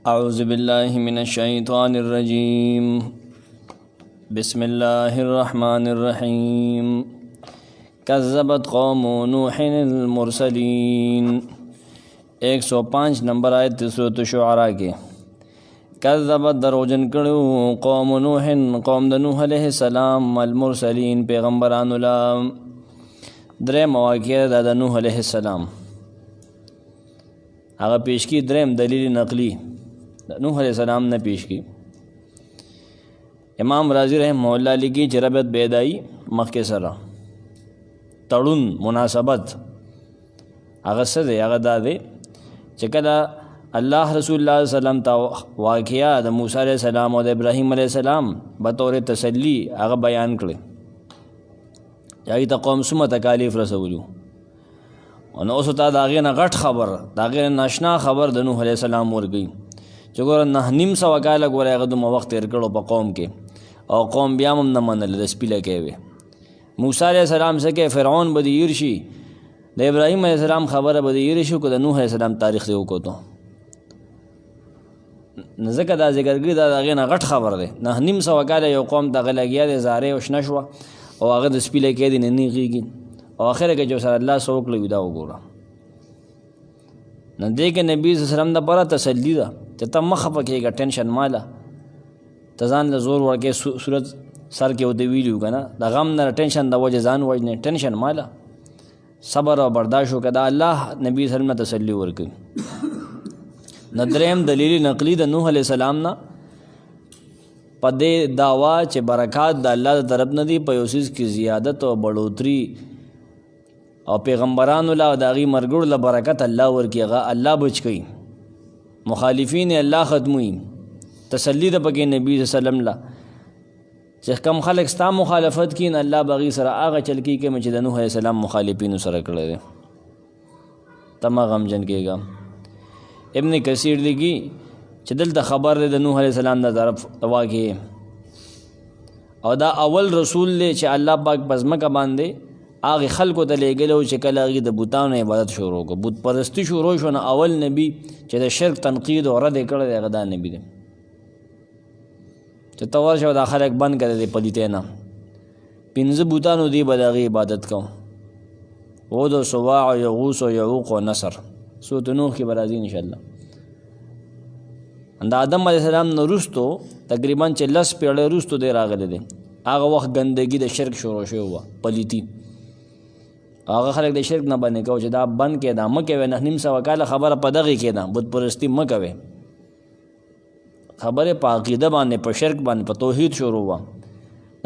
اعوذ باللہ من الشیطان الرجیم بسم اللہ الرحمن الرحیم کذبت قوم نوح المرسلین 105 نمبر آیت سورۃ الشعراء کے کذبت دروجن کڑو قوم نوح قوم د نوح علیہ السلام المرسلین پیغمبران اللہ درے مواقع د نوح علیہ السلام هغه پیش کی دریم دلیل نقلی نوح علیہ السلام نے پیش کی امام رازی رحمہ اللہ لکی جربت بیدائی مخ سره تړون مناسبت هغه څه دی هغه دا دی چې کله الله رسول الله صلی الله علیه وسلم ته واقعیا د موسی علیہ السلام او د ابراهیم علیہ السلام بطور تسلی هغه بیان کړي یعنی ته قوم سمه تکالیف رسولو نو اوس ته دا غي نه غټ خبر دا غي ناشنا خبر د نوح علیہ السلام ورګي چې ګوره 9.5 کاله ګوره هغه دومره وخت تېر کړو په قوم کې او قوم بیا هم نه منل د سپیله کوي موسی علیہ السلام څخه فرعون به دې یېر شي د ابراهیم علیہ السلام خبره به دې یېر شي که د نوح علیہ السلام تاریخ دی وکړو ځکه دا ذکر کړي دا د هغې نه غټ خبر دی 9.5 کاله یو قوم دغه لګیا دی زارې او شنه شوه او هغه د سپیله کې دی نه نیغېږي او اخره کې چې سره الله څه وکړي وي دا وګوره نو دې کې نبي صلی الله علیه وسلم دپاره تسلي ده چې ته مه خفه کېږه ټینشن ماله ته ځان له زور ورکې صورت سر کې ورته ویلي وو که نه د غم نه ټینشن د وجې ځان وژنې ټینشن ماله صبر او برداشت وکړه دا الله نبي صلی الله علیه وسلم نه تسلي ورکوي نو دریم دلیل نقلی د نوح علیہ السلام نه په دې دعوا چې برکات د الله د طرف نه دي په یو څیز کې زیادت او بړوتري او پیغمبرانو له د هغې مرګړو له برکت الله ورکړي هغه الله بچ کوي مخالفین الله ختموي تسلی ده پکې نبی صلی الله علیه وسلم له چې کم خلک ستا مخالفت کړي نو الله به هغې سره هغه چل کړي چې د نوح علیہ السلام مخالفینو سره کړی دی ته مه غمجن کېږه ابن کثیر لیکي چې دلته خبر دی د نوح علیہ السلام د طرف واقع او دا اول رسول دی چې الله پاک په ځمکه باندې هغې خلکو ته لېږلی و چې کله هغې د بوتانو عبادت شروع کړو بت پرستي شروع شو نو اول نبي چې د شرک تنقید او رد یې کړی دی هغه دا نبي دی چې ته ورشه دا خلک بند کړی دی پلیتۍ نه 5 بوتانو دی به د هغې عبادت کوو ود و سواع او یغوس او یعوق او نصر سورۃ نوح کې به راځي انشاءالله د آدم علیہ السلام نه وروستو تقریبا چې 10 پیړۍ وروستو دی راغلی دی هغه وخت ګندګي د شرک شروع شوې وه پلیتي هغه خلک د شرک نه باندې کوو چې دا بند کې دا مه کوې 9.5 کاله خبره په دغې کې ده بت پرستي مه کوې خبرې په عقیده باندې په شرک باندې په توحید شروع وه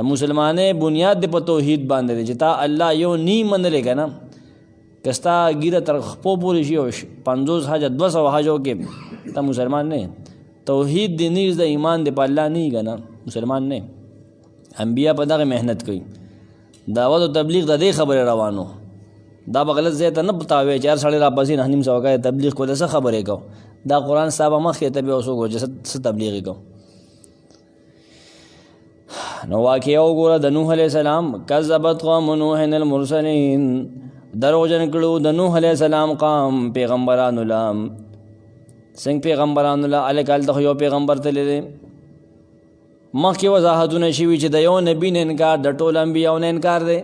د مسلمانۍ بنیاد دی په توحید باندې دی چې تا الله یو نی منلی که نه که ستا ګیره تر خپو پورې شي او 50 حج 200 حجو کې ته مسلمان نه توحید دی نیز د ایمان دی په الله نه که نه مسلمان نه انبیا په دغه محنت کوي دعوت او تبلیغ د دې خبرې روانو دا به غلط ځای ته نه پتاوی چې هر سړی راپسې 9.5 کاله تبلیغ کولی څه خبرې کو دا قرآن صاحبه مخکې ته بیا وڅوک چې څه تبلیغ یې کو نو واقعه وګوره د نوح علیہ السلام کذبت قوم نوح المرسلین دروغجن کړو د نوح علیہ السلام قوم پیغمبرانو له څنګه پیغمبرانو له هلکه هلته خو یو پیغمبر تللی دی مخکې وضاحتونه شوي چې د یو نبي نه انکار د ټولو انبیاو نه انکار دی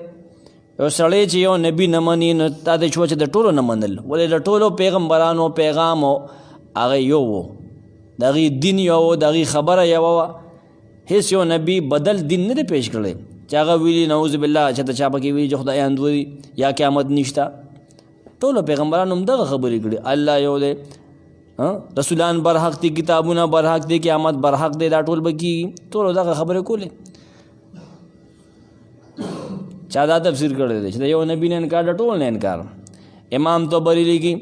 یو سړی چې یو نبي نه مني نو تا د شوه چې د ټولو نه منل ولې د ټولو پیغمبرانو پیغام و هغه یو و د هغې دین یو و د هغې خبره یوه وه هېڅ یو نبي بدل دین نه دی پیش کړی چې هغه ویلي نعوذ بالله چې ته چا پکې ویلي چې خدای اندوري یا قیامت نشته ټولو پیغمبرانو هم دغه خبرې کړي الله یو دی رسولان برحق دي کتابونه برحق دي قیامت برحق دی دا ټول به کېږي ټولو دغه خبرې کولې چا دا تفسیر کړی دی چې د یو نبي نه انکار د ټول نه انکار امام طبري لیکي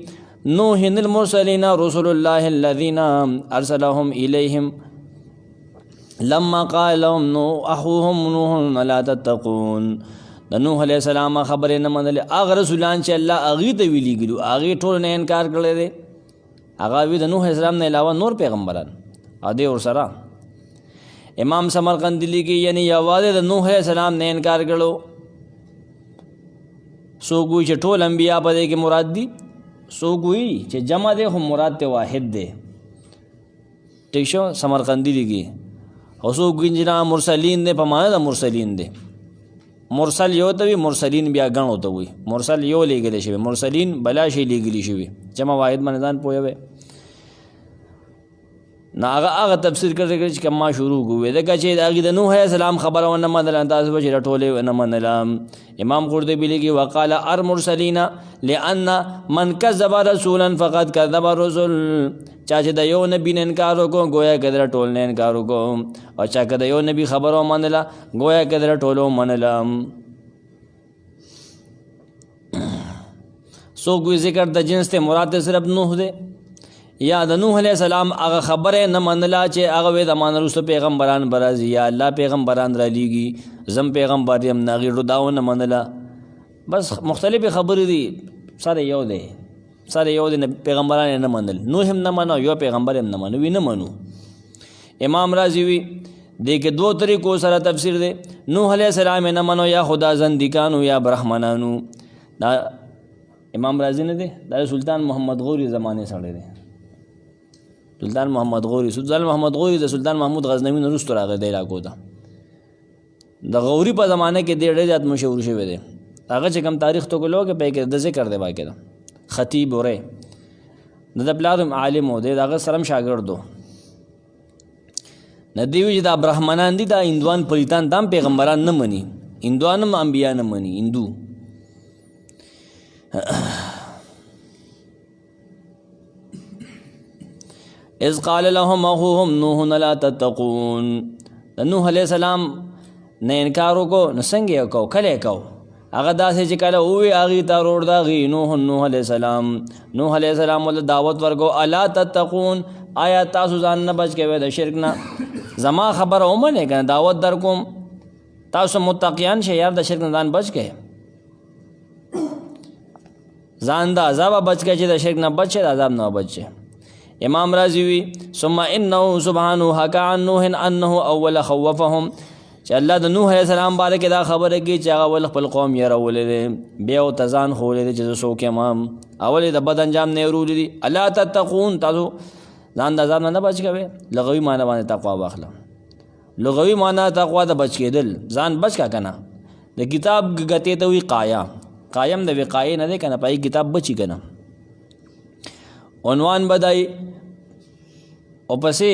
نوح المرسلین رسول الله الذین ارسلهم الیهم لما قال لهم اخوهم نوح الا تتقون د نوح علیہ السلام خبرې نه منلې هغه رسولان چې الله هغې ته ویلي ګلو هغې ټول نه انکار کړی دی هغه وی د نوح علیہ السلام نه علاوه نور پیغمبران او دی ورسره امام سمرقندی لیکي یعنی یوازې د نوح علیہ السلام نه انکار کړو څوک وایي چې ټول انبیا په دې کې مراد دي څوک وایي چې جمع دی خو مراد ته واحد دی ٹھیک شو سمرقندی لیږي او څوک وایي چې نه مرسلین دی په معنا د مرسلین دی مرسل یو ته وي مرسلین بیا ګڼو ته وي مرسل یو لیږلی شوی مرسلین بلا شی لیږلی شوي جمع واحد باندې ځان پوهوی نو هغه تفسیر کړی چې کما شروع کوي ځکه چې د هغې د نوح علیه السلام خبره ونه منله تاسو به چې راټولې ونه منله امام قرطبي لیکي وقال المرسلین لأن من کذب رسولا فقد کذب الرسل چا چې د یو نبي نه انکار وکړو گویا که د ټول نه انکار وکړو او چا که د یو نبي خبره ومنله گویا که د ټولو ومنله څوک وي ذکر د جنس ته مراد صرف نوح دی یا د نوح علیہ السلام هغه خبره نه منله چې هغه وې د مان وروسته پیغمبران به راځي یا الله پیغمبران رالیږي زم پیغمبر یم نه هغې دا ونه منله بس مختلفې خبرې دي سره یو دی پیغمبران یې نه منل نوح هم نه منو یو پیغمبر هم نه منو وی نه منو امام راضي وی دې کې دو طریقو سره تفسیر دی نوح علیہ السلام یې نه منو یا خدا زندګانو یا برحمنانو دا امام راضي نه دی دا سلطان محمد غوري زمانه سره دی سلطان محمد غوري د سلطان محمود غزنوي نه وروسته راغی د علاقو ته د غوري په زمانه کې ډېر زیات مشهور شوی دی هغه چې کوم تاریخ ته ګلو کې پکې د ذکر دی باقي دا خطیب وره د پلار عالم و دی د هغه سره شاګرد و نه دی چې دا برحمنان دي دا هندوان پلیتان دام پیغمبران نه مني هندوان هم انبیا نه مني هندو اذ قال لهم اخوهم نوح لا تتقون د نوح علیہ السلام نه انکار وکړو نو څنګه یې وکړو کله یې وکړو هغه داسې چې کله ووی هغې ته روړ د هغې نوح علیہ السلام ولې دعوت ورکو الا تتقون آیا تاسو ځان نه بچ کوئ د شرک نه زما خبره ومنئ که نه دعوت در کوم تاسو متقیان شئ یار د شرک نه ځان بچ کوئ ځان د عذابه بچ کوئ چې د شرک نه بچ شئ د عذاب نه بچ شئ امام راضي وی ثم انه سبحانه حكى عن نوح انه اول خوفهم چې الله د نوح علیہ السلام باره کې دا خبره کوي چې هغه ول خپل قوم یېرولې دی بیا ورته ځان ښودلی دی چې زه څوک یم اول یې د بد انجام نه یېرولي دي الا تتقون تاسو ځان د عذاب نه بچ کوئ لغوي معنی باندې تقوا واخله لغوي معنی تقوا د بچ کېدل ځان بچ کا که نه د کتاب ګتې ته وي قایم د وقایې نه دی که نه پای کتاب بچي که نه عنوان بدای او پسې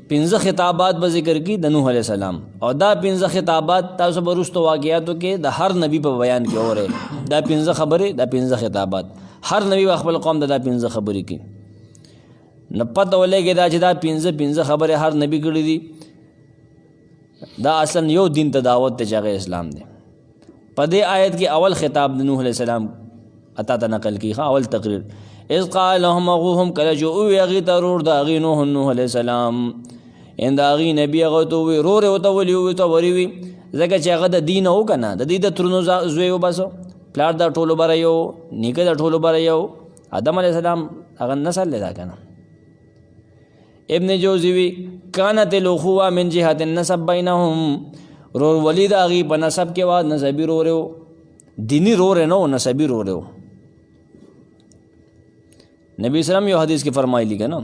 15 خطابات به ذکر کی د نوح علیہ السلام او دا 15 خطابات تاسو به وروستو واقعاتو کې د هر نبی په بیان کې اورئ دا 15 خبرې دا 15 خطابات هر نبی به خپل قوم د دا 15 خبرې کوي نه پته ولګي دا چې دا 15 خبرې هر نبی کړي دي دا اصلا یو دین ته دعوت ته چې اسلام دی په دې آیت کې اول خطاب د نوح علیہ السلام اتا ته نقل کی اول تقریر اذ قال لهم اخوهم کله جو او یغی ترور دا غی نوح علیہ السلام ان دا غی نبی هغه ته وی رور او ته ولی او ته وری وی زکه چې هغه د دین او کنه د دې د ترونو زوی وباسو پلار دا ټولو بره یو نیکه دا ټولو بره یو آدم علیہ السلام هغه نسل لیدا کنه ابن جوزی وی کانت الاخوه من جهه النسب بینهم رور ولی دا غی په نسب کې وا نسبی رورو دینی رور نه نسبی رورو نبی سلام یو حدیث کې فرمایلی که نه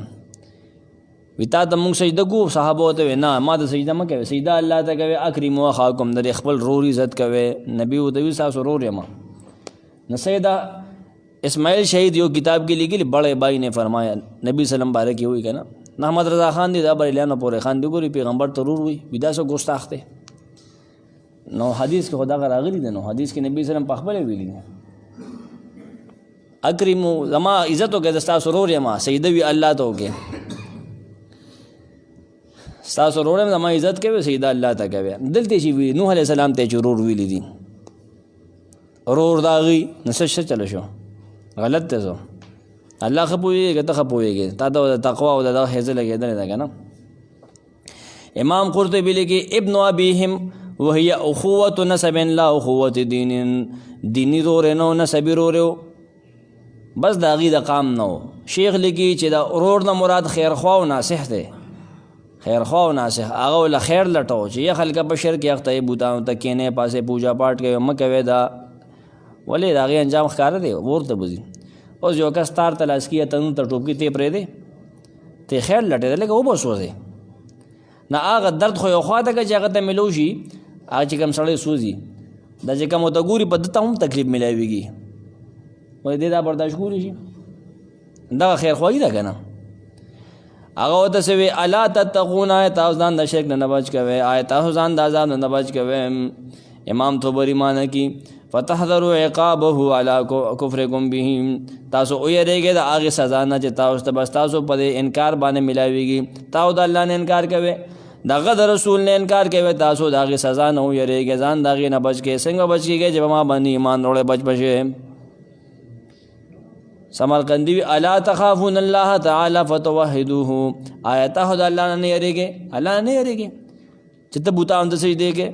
وی تا ته مونږ سجده کو صحابه ورته وی نه ما ته سجده مه کوئ سجده الله ته کوئ اکرموا اخاکم د خپل رور عزت کوئ نبی ورته وی ستاسو رور یم نو سیدہ اسماعیل شهید یو کتاب کې لیکلي بڑے بھائی نے فرمایا نبی سلام باره کې وی که نه محمد رضا خان دی دا بریلیانو پورې خان دی ګوري پیغمبر ته رور وی دا څه ګستاخ دی نو حدیث کې خدا راغلی دی نو حدیث کې نبی سلام په خپله ویلي دی اکرمو زما عزت وکړه د ستاسو رور یم سجده وي الله ته وکړې ستاسو رور یم زما عزت کوي سجده الله ته کوي دلته چې وي نوح علیہ السلام ته چې رور ویلی دي رور د هغې نو څه چلو شو غلط دی زه الله ښه پوهېږي ته ښه پوهېږې تا ته د تقوا او د دغه حیزه لګېدلې ده که نه امام قرطبي لیکي ابن ابیهم وهي اخوة نسب لا اخوة دین دینی رور نه نسبي رور بس د هغې د قام نه و شیخ لیکي چې د ورور نه مراد خیرخوا او ناصح دی خیرخوا او ناصح هغه له خیر لټو چې یا خلکه په شرک یې اخته بوتانو ته کینې پاسې پوجا پاټ کوي مه کوئ دا ولې د هغې انجام ښکاره دی ور ته به ځي اوس یو کس تار ته لاس کي یا تنور ته ټوپ کي تی پرېږدې ته خیر لټېده لکه وبه سوځې نه هغه درد خو یو خوا ته که چې هغه ته میلو شي هغه چې کوم سړی سوځي دا چې کوم ورته ګوري په ده ته هم تکلیف میلاویږي وایي دې دا برداشت کولی شي دغه خیرخواهي ده که نه هغه ورته څه وی الا تتقون آیا تاسو ځان د شرک نه بچ کوئ آیا تاسو ځان د عذاب نه بچ کوئ امام طبري معنی کی فتحذروا عقابه على کفرکم به تاسو ویریږئ د هغې سزا نه چې تاسو ته بس تاسو په دې انکار باندې ملاویږي تاسو د الله نه انکار کوئ دغه د رسول نه انکار کوئ تاسو د هغې سزا نه ویریږئ ځان د هغې نه بچ کړئ څنګه بچ کېږئ چې په ما باندې ایمان وروړئ بچ بشئ سمرقندی وی الا تخافون الله تعالی فتوحدوه آیا تاسو د الله نه یریږئ الله نه یریږئ چې ته بوتانو ته سجدې کې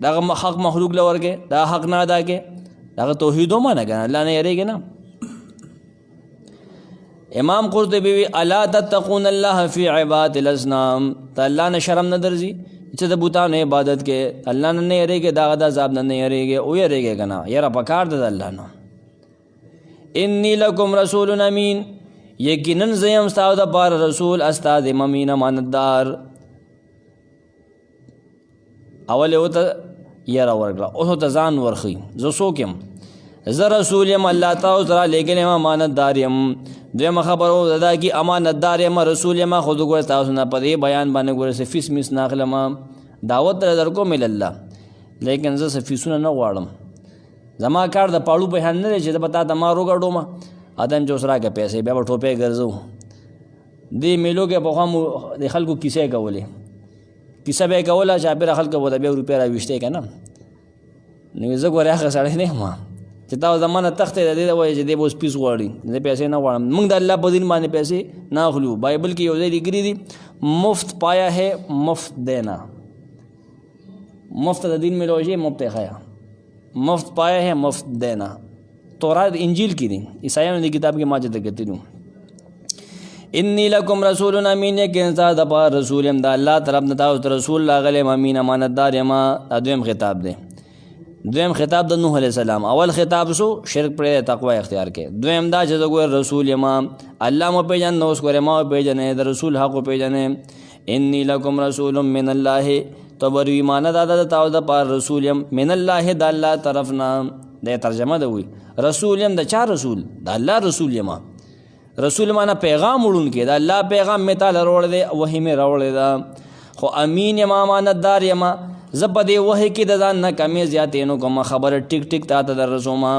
دغه حق مخلوق له ورکې دا حق نه ادا کې دغه توحید ومنه که نه الله نه یریږئ نه امام قرطبی وی الا تتقون الله فی عبادة الاصنام ته الله نه شرم نه درځي چې د بوتانو عبادت کې الله نه یریږئ دغه د عذاب نه یریږئ او یریږئ که نه یره پکار ده د الله نه انی لکم رسول امین یقیناً زیم ستاسو دپاره رسول استاد امین امانتدار اول یې ورته یره ورکړه اوس ورته ځان ورښي زه څوک یم زه رسول یم الله تاسو ته رالیږلی یم امانتدار یم دویمه خبره دا کې امانتدار یم رسول یم خو زه ګوره تاسو نه په دې بیان باندې ګوره څه فیس میس نه اخلم دعوت در درکوم الله لیکن زه څه فیسونه نه غواړم زما کار د پاړو په هند نه دی چې زه به تا ته ما روګډوم ادم چې اوس راکړه پیسې بیا به ټوپۍ ګرځو دې میلو کې پخوا مو د خلکو کیسې کولې کیسه به یې کوله چاپېره خلکو به ورته بیا روپۍ راویشتې که نه نو زه ګورې هغه سړی نه یم چې تا زما نه تختې د دې د وایي چې دی به اوس پیس غواړي زه پیسې نه غواړم موږ د الله په دین باندې پیسې نه اخلو بایبل کې یو ځای لیکلي دي مفت پایا ہے مفت دینا مفت د دین میں روزی مفت خیا مفت پایا ہے مفت دینا تورات انجیل کی دی عیسائیوں نے کتاب کی ماجد کہتی ہوں انی لکم رسول امین یقین تا دپا رسول ام دا اللہ طرف نتا رسول لاغل امین امانتدار یما دویم خطاب دے دویم خطاب د نوح علیہ السلام اول خطاب سو شرک پر تقوی اختیار کے دویم دا چې زه رسول یما الله مو پیژن نو اوس ګوره ما پیژنې د رسول حق پیژنې انی لکم رسول من الله تو بر ایمان دادا تاو د پار رسول یم من الله د الله طرفنا د ترجمه ده وی رسول یم د چا رسول د الله رسول یم رسول معنا پیغام وړون کې د الله پیغام می تعالی وروړ دی وحی می راوړل دا خو امین یم امانتدار یم زب دې وحی کې د ځان نه کمی زیاتې نو کوم خبر ټیک ټیک تا ته در رسوم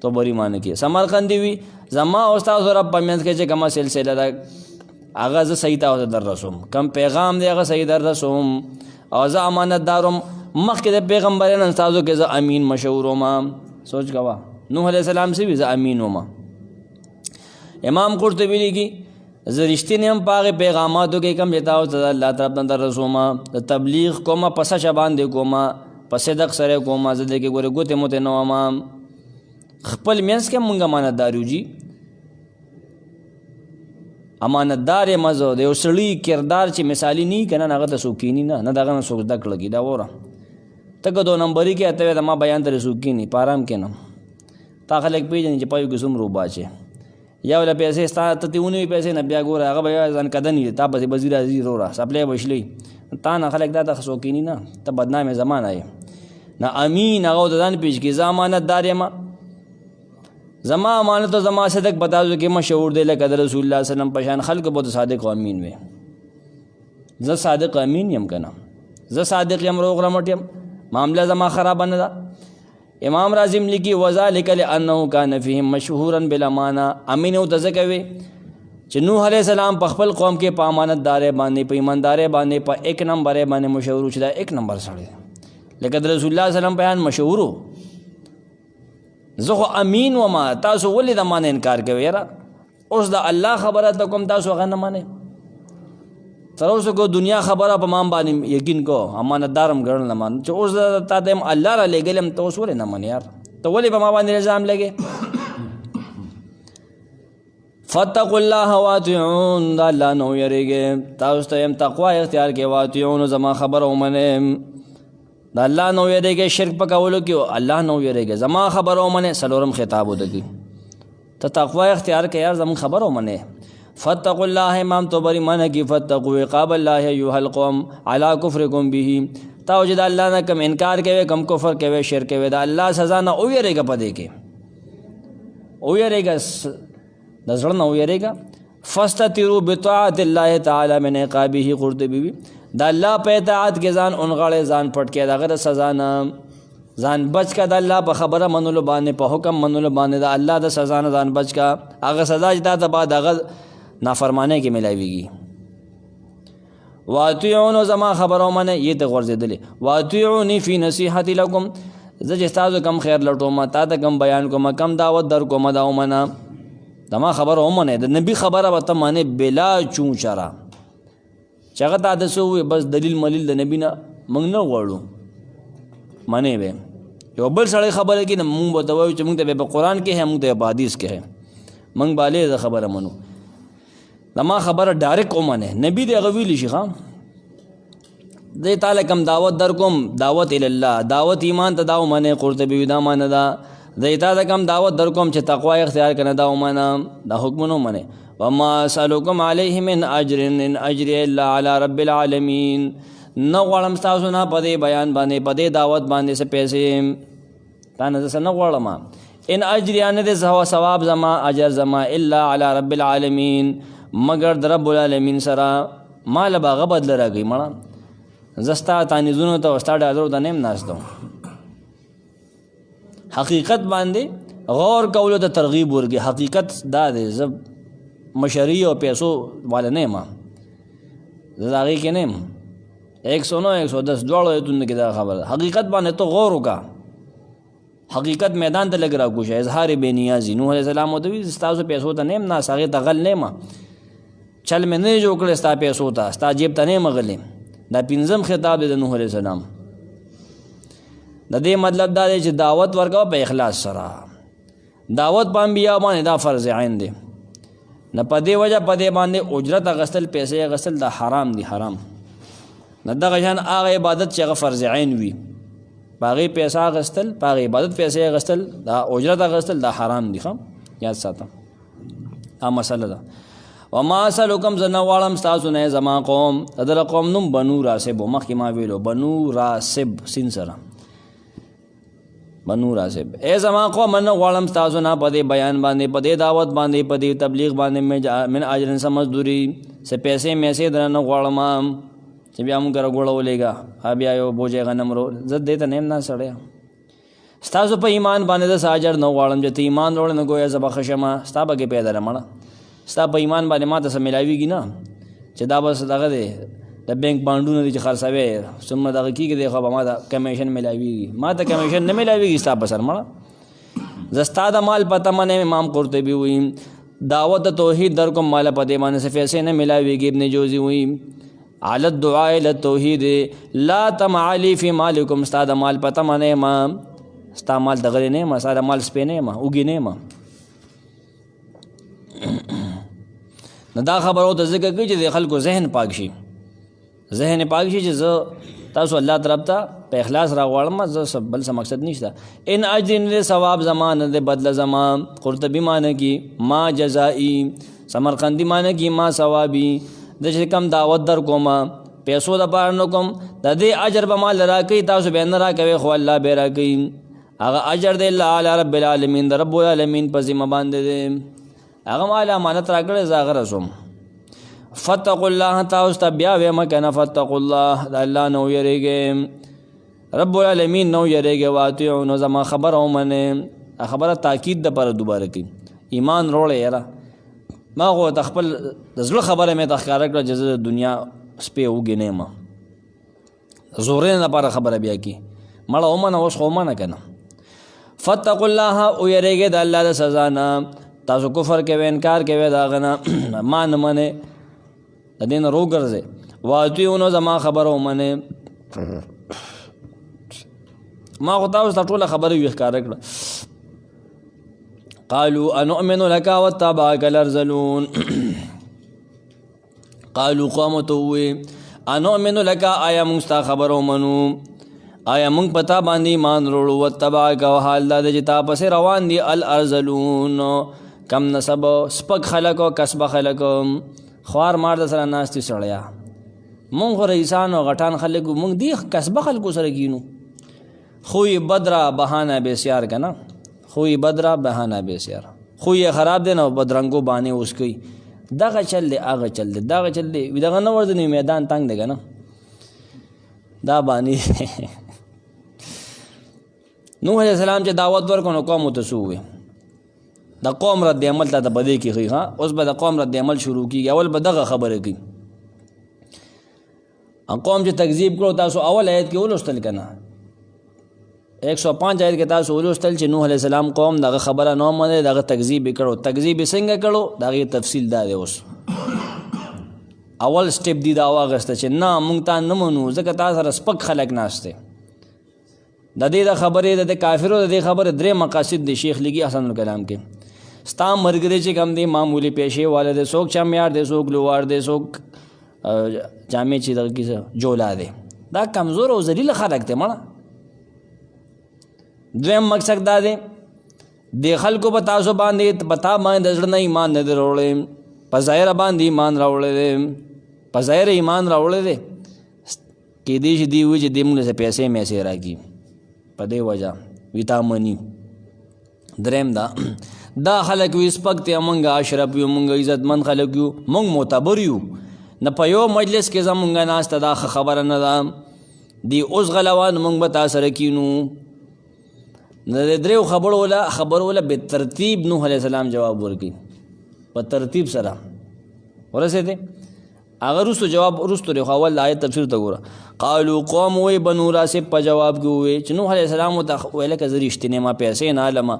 تو بری مان کې سمرقندی وی زما استاد رب پمنځ کې چې کومه سلسله ده هغه زه صحیح ته در رسوم کم پیغام دی هغه صحیح در رسوم او زه امانتدارم مخکې د پیغمبرانو استادو کې زه امین مشهور وم سوچ کوا نوح علیہ السلام سے بھی زه امین وم امام قرطبی لیکي زه رښتینی یم په هغې پیغاماتو کې کوم چې تاسو ته الله طرف نه در رسوم د تبلیغ کومه په سچه باندې کومه په صدق سره کومه زه دې کې ګورې ګوتې موتې نه وم خپل منځ کې مونږ امانتدار یو جي امانتدار یم زه د یو سړي کردار چې مثالي نه وي که نه هغه ته څوک کیني نه د هغه نه څوک زده کړه کي دا وره ته که 2 نمبري کې ته وایې د ما بیان ته څوک کیني په ارام کښېنم تا خلک پېژني چې پایو کې څومره اوبه اچې یا ولا پیسې ستا ته ته ونیوي پیسې نه بیا ګوره هغه به ځان کده نه وي تا پسې به ځي راځي وروره سپلی به شلي تا نه خلک دا ته څوک کیني نه ته بدنامې زمانه یې نه امین هغه ورته ځان پېژ کړي زه امانتدار یم زما امانت و زما صدق بتازو کې مشهور دی لکه د رسول الله وسلم په شان خلک به صادق و امین وي زه صادق امین یم که نه زه صادق یم روغ رمټ یم معامله زما خرابه نه ده امام راضم لیکي وذلک لانه کان فیهم مشهورا بالامانه امین او ځکه وي چې نوح علیہ السلام په خپل قوم کې په امانتدارۍ باندې په ایماندارۍ باندې په 1 نمبر باندې مشهور چې دا 1 نمبر سړی لکه د رسول الله وسلم بیان مشهور زه خو امین وما تاسو ولې د مانه انکار کوئ یاره اوس د الله خبره ته کوم تاسو هغه نه منئ تر اوسه کو دنیا خبره په ما باندې یقین کو امانتدارم ګڼل نه مان چې اوس تا ته الله را لګلم ته اوس ولې نه من یار ته ولې په ما باندې الزام لګې فتقوا الله واطيعون دا الله نو یریږي تاسو ته هم تقوا اختیار کې واطيعون زما خبره ومنه دا الله نو یریږي شرک پکولو کې الله نو یریږي زما خبره ومنه سلورم خطاب ودی ته تقوا اختیار کې یار زما خبره ومنه فتقوا الله امام طبری معنی کی فتقوا عقاب الله ایها القوم علی کفرکم به توجد الله نه کم انکار کوي کم کفر کوي شرک کوي دا الله سزا نه او یریګه پدې کې او یریګه نظر نه او یریګه فاستتروا بطاعت الله تعالی من عقابه قرطبی دا الله په اطاعت کې ځان اونغړې ځان پټ کې دغه سزا نه ځان بچ کا د الله په خبره منلو باندې په حکم منلو باندې د الله د سزا نه ځان بچ کا هغه سزا چې ته بعد هغه نافرمانه کې ملایويږي واطيعون زما خبرو منه یہ ته ورزیدلې واطيعوني فی نصیحتی لكم زه چې تاسو کم خیر لټوم تا ته کم بیان کوم کم دعوت در کوم دا ومنه دما خبره ومنه د نبی خبره وته معنی بلا چون چرا چغه تا د سو بس دلیل ملیل د نبی نه موږ نه غواړو معنی به یو بل سړی خبره کې موږ به توایو چې موږ ته په قرآن کې هم موږ ته په حدیث کې هم موږ باندې خبره منو دما خبره ډایرکټ ومنه نبی دې غویلی شي خام دې تعالی کم دعوت در کوم دعوت ال الله دعوت ایمان ته داو منه قرطبی دا منه دا دې تعالی کم دعوت در کوم چې تقوا اختیار کنه دا منه دا حکمونو منه وما سالکم علیه من اجر ان اجر الا علی رب العالمین نو غواړم تاسو نه پدې بیان باندې پدې دعوت باندې څه پیسې تا نه څه نه غواړم ان اجر ان دې ثواب زما اجر زما الا علی رب العالمین مگر در رب العالمین سره مال باغ بدل راګی مړه زستا تانی زونو ته واستاډ حاضر د نیم ناشته حقیقت باندې غور کولو ته ترغیب ورګي حقیقت دا دی زب مشری او پیسو والا نه ما زداغي کې نه 109 110 دوړو ته کې دا خبره حقیقت باندې تو غور وکا حقیقت میدان ته لګ را کوشه اظهار بے نیازی نوح علیہ السلام او دوی استاسو پیسو ته نیم نه ساغه تغل نه ما چل مې نه جوړ کړ ستا پیسو ته ستا جیب ته نه مغلې دا پنځم خطاب د نوح علیہ السلام د دې مطلب دا دی چې دعوت ورکاو په اخلاص سره دعوت په انبیاء باندې دا فرض عین دی نه پدې وجه پدې باندې اجرت غسل پیسې غسل دا حرام دی حرام نه دغه شان هغه عبادت چې فرض عین وي باغی پیسې غسل باغی عبادت پیسې غسل دا اجرت غسل دا حرام دي خام یاد ساته دا مسله ده وما سلکم زنوالم تاسو نه زما قوم ادر قوم نم بنو راسب مخکې ما ویلو بنو راسب سین سره بنو راسب اے زما قوم من غوالم تاسو نه پدې بیان باندې پدې دعوت باندې پدې تبلیغ باندې من اجر سمزدوري سے پیسې میسې درنه غوالم چې بیا موږ غوړولېګا بیا یو بوجه غنم رو زد دې ته نیم نه سړیا ستاسو په ایمان باندې د ساجر نو غواړم چې ایمان وروړ نه گویا زبا خشمه ستا به کې پیدا رمړه ستا په ایمان باندې ماته سم ملاويږي نه چې دا بس دغه دی د بانک باندونه دي چې خرڅوي ثم دغه کیږي دی خو ما ته کمیشن ملاويږي ماته کمیشن نه ملاويږي ستا په سر مړه زستا د مال پته منه امام قرطبي وي دعوت توحید در کوم مال پته باندې سفیسه نه ملاويږي ابن جوزی وي علی الدعاء الى التوحید لا تمعلی فی مالکم ستا د مال پته منه ما ستا مال دغه نه ما ستا مال سپینه ما وګی نه ما نو دا خبرو ته ذکر کوي چې د خلکو ذهن پاک شي ذهن پاک شي چې زه تاسو الله طرف ته په اخلاص راغواړم زه بل څه مقصد نشته ان اجر ثواب زمان د بدل زمان قرطبی معنی کی ما جزائی سمرقندی معنی کی ما ثوابی د چې کم دعوت در کوم پیسو د پاره نو کوم د دې اجر به مال راکې تاسو به نه راکوي خو الله به راکې هغه اجر د الله علی رب العالمین د رب العالمین په ذمہ باندې دی هغه مال امانت راکړې زاغه رسوم فتقوا الله تاسو ته بیا وې مکنه فتقوا الله د الله نو یریږي رب العالمین نو یریږي واتیو نو زما خبر او منه خبره تاکید د پر دوباره کی ایمان روړې یاره ما غو تخپل د زړه خبره مې تخکار کړه چې د دنیا سپې وګینې ما زورې نه پر خبره بیا کی مړه ومنه اوس خو منه کنه فتقوا الله او یریږي د الله د سزا نه تاسو کفر کوي انکار کوي دا غنه مان منه د دین روګرځه واتیونو زما خبرو منه ما خو تاسو ټول خبره یو ښکار کړه قالوا انؤمن لك واتبعك الارذلون قالوا قومتو انؤمن لك آیا موږ ستا خبرو منو آیا موږ پتا باندې ایمان وروړو واتبعك او حال دا چې تا پسې روان دي الارذلون کم نسب سپک خلق او کسب خلق خوار مار د سره ناستي سړیا مونږ خو رئیسان او غټان خلک مونږ دی کسب خلکو سره کینو خوی بدرا بهانه بسیار کنه خوی بدرا بهانه بسیار خوی خراب دی نو بدرنګو باندې اوس کوي دغه چل دی هغه چل دی دغه چل دی دغه نه ورځنی میدان تنگ دی کنه دا باندې نوح علیہ السلام چې دعوت ورکړو نو قوم ته سووي د قوم رد عمل ته بدې کیږي ها اوس به د قوم رد عمل شروع کیږي اول به دغه خبره کوي قوم چې تکذیب کړو تاسو اول آیت کې ولوستل کنه 105 آیت کې تاسو ولوستل چې نوح علیہ السلام قوم دغه خبره نه منله دغه تکذیب کړو تکذیب څنګه کړو دغه تفصیل دا دی اوس اول سټیپ دی دا واغسته چې نه مونږ ته نه منو ځکه تاسو سره سپک خلک ناشته د دې د خبرې د کافرو د دې خبره درې مقاصد دی شیخ لګي حسن الکلام کې ستا مرګ چې کم دی معمولی پیشې والے د څوک چمیار دی څوک لوار دی څوک جامع چې دغه کیسه جولا دی دا کمزور او ذلیل خلک دی مړه دویم مقصد دا دی د خلکو په تاسو باندې پتا باندې زړه نه ایمان نه وروړي په ظاهر باندې ایمان راوړل په ظاهر ایمان راوړل دي کې دې چې دی وې چې دې موږ څه پیسې مې راکې په دې وجہ ویټامینی دریم دا خلک وي سپک ته مونږه اشرف یو مونږه عزتمن خلک یو مونږ معتبر یو نه په یو مجلس کې زمونږه ناسته دا خبره نه ده دی اوس غلوان مونږ به تاسو سره کینو نه دریو خبر ولا به ترتیب نوح علیہ السلام جواب ورکړي په ترتیب سره ورسېده اگر رستو جواب رستو لري اول آیت تفسیر ته ګوره قالوا قوم وی بنو راسب په جواب کې وی چې نوح علیہ السلام ته ویل ک زریشتنه ما پیسې نه علم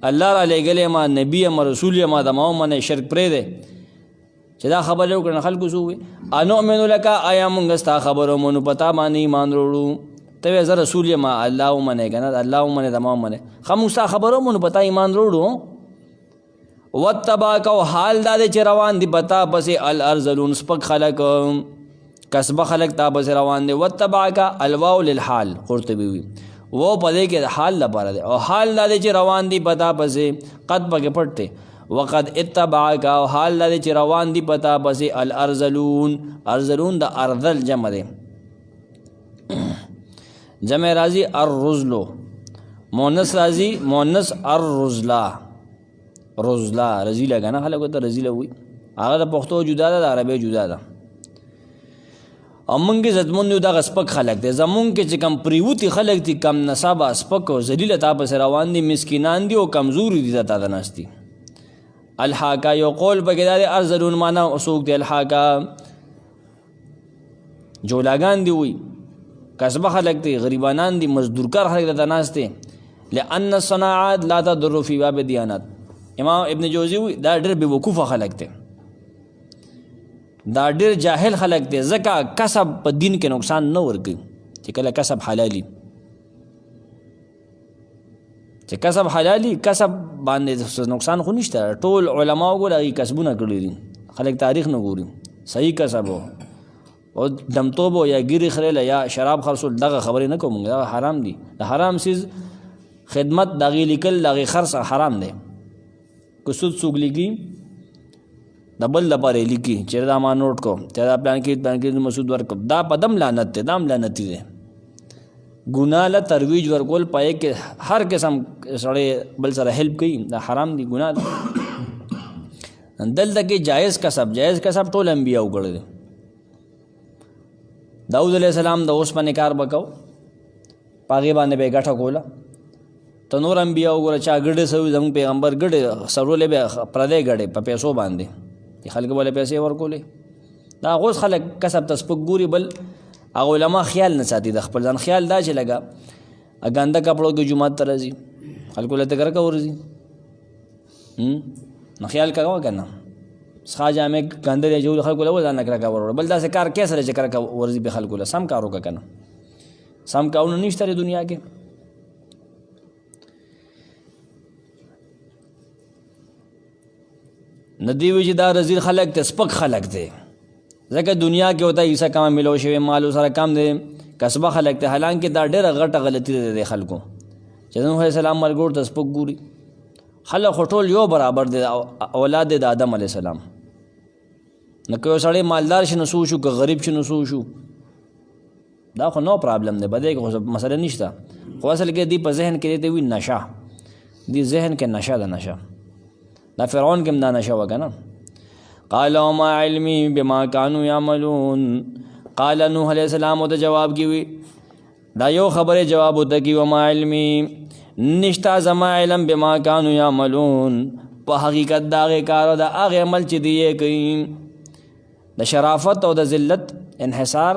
الله را لګلې ما نبی ما رسول ما د ما من شرک پرې ده چې دا خبره وکړه خلکو سو وی انو منو لک آیا مونږ ستا خبرو مونږ پتا باندې ایمان وروړو ته زه رسول ما الله من کنه الله من د ما من خموسا خبرو مونږ پتا ایمان وروړو وتباک او حال دا چې روان دي بتا پسې الارذلون سپک خلق کسب خلق تا پسې روان دي وتباک الواو للحال قرطبی وی وہ پدې کې حال لپاره دی او حال دا چې روان دي پتا پسې قد پکې پټته وقد اتبعک او حال دا چې روان دي پتا پسې الارذلون ارذلون د ارذل جمع دی جمع راضی الرذل مؤنث راضی مؤنث الرذلا رزلا رزیله کنه خلکو ته رزیله وي هغه د پښتو جدا ده د عربی جدا ده امونږ زدمون یو د سپک خلک دي زمون کې چې کم پریوتی خلک دي کم نصاب سپک او ذلیل تا په روان دي مسکینان دي او کمزوري دي تا د ناشتي الحاکا یو قول بګدار ارزلون معنا اسوق دي الحاکا جولاګان دي وي کسب خلک دي غریبانان دي مزدورکار خلک د ناشته لئن الصناعات لا تضر في باب الديانات امام ابن جوزی وی دا ډېر بے وقوفه خلک دي دا ډېر جاهل خلک دي ځکه کسب په دین کې نقصان نه ورکوي چې کله کسب حلالي چې کسب حلالي کسب باندې نقصان خو نشته ټول علما وګورئ کسبونه کړی دي خلک تاریخ نه ګوري صحیح کسب او دمتوب یا ګیری خړل یا شراب خرڅول دغه خبرې نه کوم دا حرام دي د حرام سیز خدمت دغه لیکل دغه خرڅ حرام دی کو سود سوق لګي د بل لپاره لیکي چې دا ما نوٹ کو چې دا پلان کې مسعود ورک دا پدم لعنت ته دام لعنت دي ګناه له ترویج ورکول پای کې هر قسم سره بل سره هیلپ کوي دا حرام دي ګناه دلته کې جائز کسب ټول انبیاء وګړي داؤد علیہ السلام د اوس باندې کار وکاو پاګې باندې به غټه کوله ته نور انبیاء وګوره چا ګډه سوي زموږ پیغمبر ګډه سرولې به پردې ګډه په پیسو باندې خلک بوله پیسې ورکولې دا غوس خلک کسب تسپک ګوري بل علماء خیال نه ساتي د خپل ځان خیال دا چې لګا اګاندا کپړو کې جمعه ته راځي خلکو له تګر کا ورځي نو خیال کاوه کنه ښه جامع ګاندل جو خلکو له ځان نکړه کا ور بل دا څه کار کې سره چې کار کا ورځي به خلکو له سم کارو کا کنه سم کارونه نشته دنیا کې ندیوی چې دا رزیل خلق ته سپک خلق دی ځکه دنیا کې وته ایسا کام ملو شوی مال سره کم دی کسبه خلق ته حالانکه دا ډېره غټه غلطي ده د خلکو چې نوح علیہ السلام مرګور ته سپک ګوري خلق خو ټول یو برابر دی، اولاد د آدم علیه السلام. نو که یو سړی مالدار شي نو څه وشو، که غریب شي نو څه وشو، دا خو نو پرابلم دی، بدې کې خو مسله نشته. خو اصل کې دی په ذهن کې دی وي نشه، دی ذهن کې نشه ده، نشه. دا فرعون کې هم دا نشه وه که نه. قال وما علمي بما كانوا يعملون. قال نوح علیہ السلام ورته جواب کې وي، دا یو خبره جواب ورته کې، وما علمي نشتا زما علم بما كانوا يعملون، په حقیقت دا هغې کار او دا هغې عمل چې دی یې کوي. د شرافت او د ذلت انحصار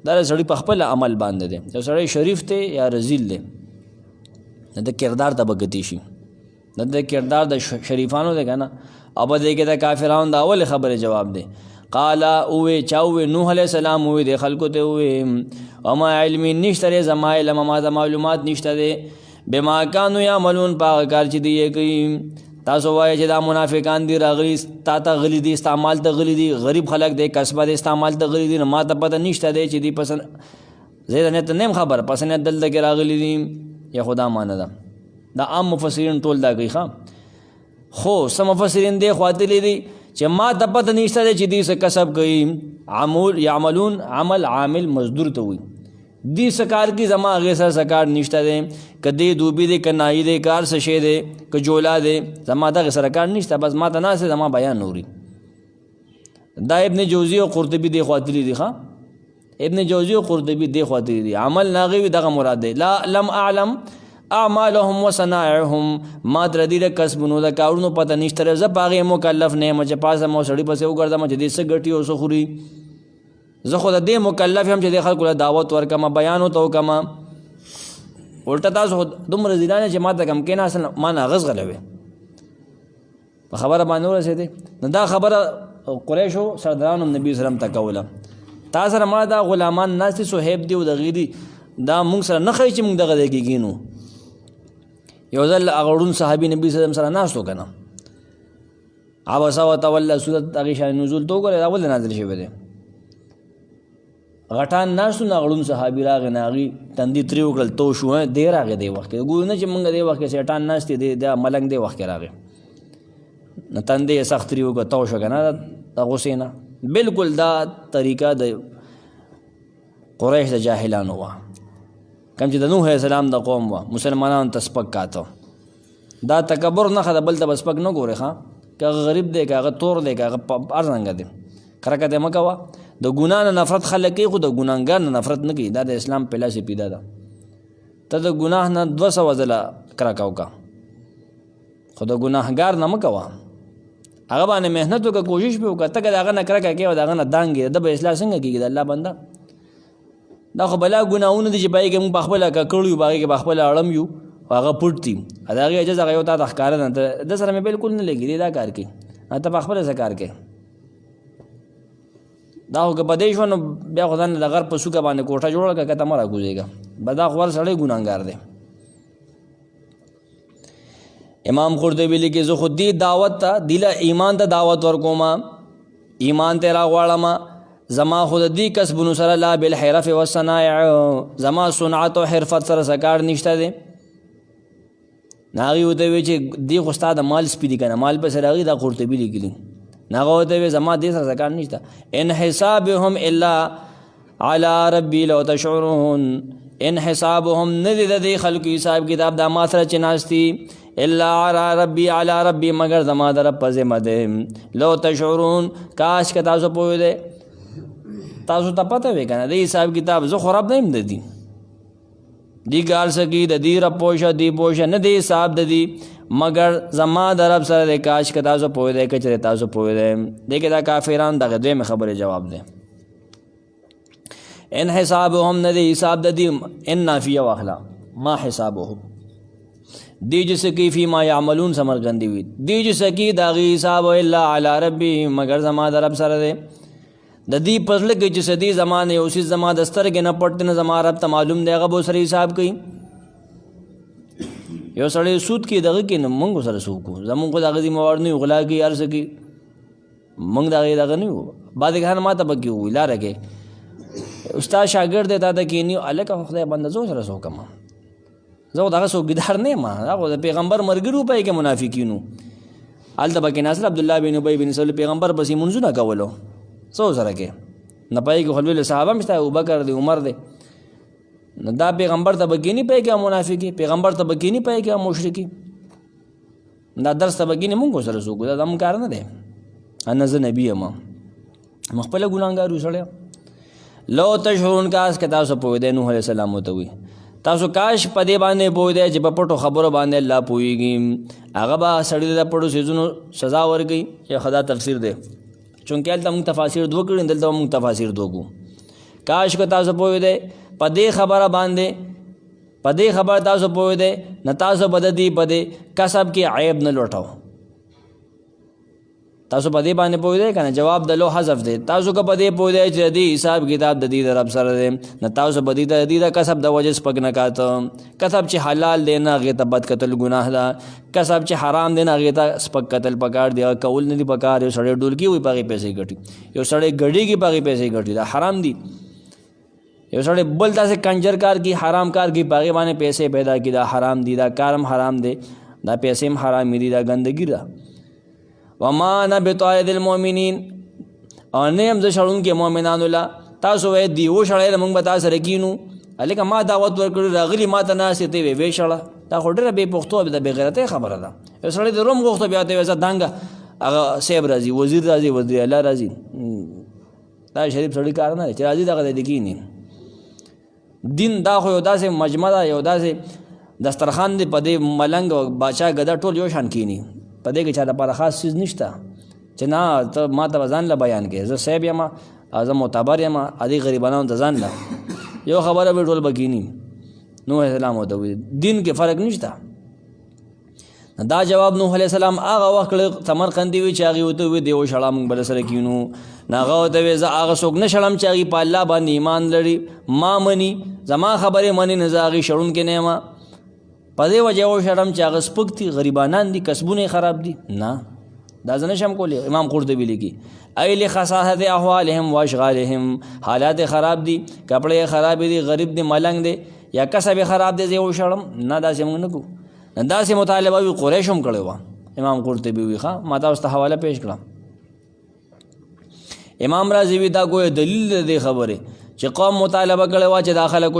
دا د سړي په خپل عمل باندې دی. یو سړی شریف دی یا رذیل دی، د کردار ته به ګتی شي، د کردار د شریفانو دی که نه. او په دې کې د کافرانو د اول خبرې جواب دی. قال اوه چا اوه نوح علیہ السلام اوه د خلکو ته اوه وما علمي نشته دی زما علم، ما د معلومات نشته دی بما كانوا يعملون، په هغه کار چې دی یې کوي. تاسو وایئ چې دا منافقان دي راغلي تا ته غلي دي، استعمال ته غلي دي، غریب خلک دی، کسبه دی، استعمال ته غلي دي. نو ما ته پته نشته دی چې دی پسند زه د نیت نیم خبر پسند دلته کې راغلي دي یا خدا مانه ده. دا عام مفسرین ټول دا کوي ښه، خو سم مفسرین دی خواتلی دي چې ما ته پته نشته دی چې دی څه کسب کوي. عمول یعملون عمل عامل مزدور ته وي، دی سکار کی زما هغې سره سکار نشته دی، که دی دوبي دی که ناهي دی کار څه شی دی که جولا دی، زما دغې سره کار نشته، بس ما ته ناست زما بیان نوري. دا ابن جوزی او قرطبي دی خواتلی دي ښه، ابن جوزی او قرطبي دی خواتلی دي. عمل ناغي وي دغه مراد دی. لا لم اعلم اعمالهم وصنائعهم، ما تر دې د کسبونو د کارونو پته نشته، زه په هغې مکلف نه یم چې پاسه مو سړي پسې وګرځم چې دې څه ګټي او څه خوري. زه خو د دې مکلف یم چې د خلکو له دعوت ورکړم، بیان ورته وکړم. الټه تاسو خو دومره ځیران چې ما ته کم کېناستل، ما نه هغه زغلی په خبره باندې ورسېدې. نو دا خبره قریشو سردارانو نبي وسلم ته کوله. تا سره ما دا غلامان ناستې صحیب دي او دغې دي، دا مونږ سره نه ښایي چې مونږ دغه ځای کې کښېنو. یو ځل هغه ړوند صحابي نبي وسلم سره ناست و که نه، عبس وتولى سورت هغې شان نزول ته وګورئ، دا ولې نازل شوی دی. غټان ناستو نه غړون صحابي راغی، نه هغې تندي ترې وکړل، تو شو دی راغی دې وخت کې. ګورو نه چې مونږ دې وخت کې سیټان ناست دی، دا ملنګ دې وخت کې راغی، نو تندې یې سخت ترې وکړه، تو شو که نه د غوسې نه. بلکل دا طریقه د قریش د جاهلانو وه، کوم چې د نوح علیه السلام د قوم وه، مسلمانانو ته سپک کاته. دا تکبر نښه ده، بل ته به سپک نه ګورې ښه، که هغه غریب دی که هغه تور دی که هغه هر رنګه دی، کرکه ته مه کوه. د ګناه نه نفرت خلک کوي، خو د ګناهګار نه نفرت نه کوي. دا د اسلام فلسفه ده. ته د ګناه نه 200 ځله کرکه وکړه، خو د ګناهګار نه مه کوه. هغه باندې محنت وکړه، کوشش پې وکړه. ته که د هغه نه کرکه کوې او د هغه نه دانګې، د به اصلاح څنګه کېږي د الله بنده؟ دا خو بلا ګناهونه دي چې په هغې کې موږ پخپله ککړ یو، په هغې کې پخپله اړم یو، هغه پټ دي. د هغې اجز هغه یو تا ته ښکاره ده، د سره مې بلکل نه لګي دا کار کوي، ته پخپله څه کار کوې. دا خو که په دې شوه نو بیا خو ځان د غر په څوکه باندې کوټه جوړه کړه، که ته مه راکوزېږه، به دا خو ور سړی ګناهګار دی. امام قرطبي لیکي زه خو دې دعوت ته دله ایمان ته دعوت ورکوم، ایمان ته راغواړم، زما خو د دې کسبونو سره لا بالحرف والصنایع، زما صنعت او حرفت سره څه کار نشته دی. نو هغې ورته ویل چې دې خو ستا د مال سپي دي که نه، مال پسې راغلي، دا قرطبي لیکلي. نو هغه ورته ویل زما دې سره څه کار نشته. ان حسابهم الا علی ربي لو تشعرون، ان حسابهم نه دی د دې خلکو حساب کتاب دا ما سره چې ناست دي، الا علی ربي مگر زما د رب په ذمه دی. لو تشعرون، کاش که تاسو پوهېدئ، تاسو ته پته وی که نه د حساب کتاب، زه خو رب نه یم د دي، دی کار سکی د دې رب پوشه، دی پوشه نه دی حساب د دي، مگر زما د رب سره دی. کاش که تاسو پوهېدئ، که چېرې تاسو پوهېدئ. دې کې دا کافران دغه دویمې خبرې جواب دی. ان حسابهم نه دی حساب د دې، ان نافیه واخله، ما حسابهم دی جس کی فی ما یعملون سمرګندی وي، دی جس کی داغي حساب الا علی ربی مگر زما د رب سره دی. د دې پزله کې چې سدي زمانه او سي زما د سترګې نه پټ نه زما رب ته معلوم دی، هغه به سره حساب کوي. یو سړی سود کې دغه کې نه مونږ سره سود کو، زمونږ خو دغه دې موارد نه غلا کې هر څه کې مونږ دغه نه وو. بعد غان ماته بګي وی لاره کې استاد شاګرد ته دا کې نه الکه خدای بنده زو سره سو کما زه دغه څوکیدار نه یم، هغه د پیغمبر ملګري په کې منافقینو. هلته پکې ناصر عبدالله بن ابی بن سلول پیغمبر پسې منځونه کولو څو سره کې نه پای کې خلوی صحابه مشته ابوبکر دی عمر دی. دا پیغمبر ته بګینی پای کې منافقی، پیغمبر ته بګینی پای کې مشرکی. دا درس ته بګینی مونږ سره سوګو دا هم کار نه دی. انا زه نبی یم مخبل ګناګار وسړی. لو تشعرون کاش که تاسو پوه دی نوح علیہ السلام ته وی تاسو کاش په دې باندې پوه دی چې په پټو خبرو باندې الله پوهیږي هغه به سړی د پټو سيزونو سزا ورکړي. یا خدا تفسیر دی چونکې هلته موږ تفاسیر دوه کړي دلته موږ تفاسیر دوه کو. کاش که تاسو پوه دی په دې خبره باندې په دې خبره تاسو پوه دی نه تاسو بد دی په دې کسب کې عیب نه لوټاو. تاسو په دې باندې پوه دی کنه جواب د لو حذف دی. تاسو که په دې پوه دی چې دې حساب کتاب د دې د رب سره دی نه تاسو په دې د دې د کسب د وجه سپک نه کاته. کسب چې حلال دی نه هغې ته بد کتل ګناه ده، کسب چې حرام دی نه هغې ته سپک کتل پکار دی. کول نه دي پکار. یو سړی ډولکي وي په هغې پیسې ګټي، یو سړی ګډېږي په هغې پیسې ګټي، دا حرام دي. یو سړی بل داسې کنجر کار کی حرام کار کی په هغې باندې پیسې پیدا کړي، دا حرام دي. دا کار هم حرام دی، دا پیسې هم حرامې دي، دا ګندګي ده. وما انا بطارد المؤمنین او نه یم زه شړونکی مؤمنانو له. تاسو وایئ دی وشړی موږ به تا سره کینو، هلکه ما دعوت ورکړی راغلي ما ته ناستې ته یې وشړه. دا خو ډېره بې پښتو د بې غیرتۍ خبره ده. یو سړی د روم غوښته بیا ته یې زه دانګه هغه صاحب راځي، وزیر راځي، وزیر اعلی راځي. دا شریف سړی کار نه دی چې راځي دغه دی کیني. دین دا خو یو داسې مجمع ده، یو داسې دسترخوان دی په دې ملنګ او باچا ګدا ټول یو شان کینی. په دې کې چا دپاره خاص چیز نشته چې نه ته ما ته به ځان له بیان کې زه صاحب یم زه معتبر یم ادې غریبانو ته ځان له یو خبره به ټول به کیني. نوح علیہ السلام ورته وایي دین کې فرق نشته. دا جواب نوح علیہ السلام هغه وخت کړی سمرقندي وي چې هغې ورته وایي دی وشړه موږ به سره کینو. نو هغه ورته وایي زه هغه څوک نه شړم چې هغې په الله باندې ایمان لري، ما مني، زما خبرې مني، نه زه هغې شړونکی نه یم. په دې وجه وشړم چې هغه سپک دي، غریبانان دي، کسبونه یې خراب دي. نه دا زه نشم کولی. امام قرطبي لیکي ای لخصاحت احوالهم و اشغالهم، حالات خراب دي، کپړې خراب دي، غریب دي، ملنګ دي، یا کسب خراب دي، زه وشړم. نه داسې موږ نه کوو. داسې مطالبه وي قریش هم کړې وه. امام قرطبي وي ښه ما تاسو ته حواله پیش کړم. امام رازي وي دا ګویا دلیل دی دې خبرې چې قوم مطالبه کړې وه چې دا خلک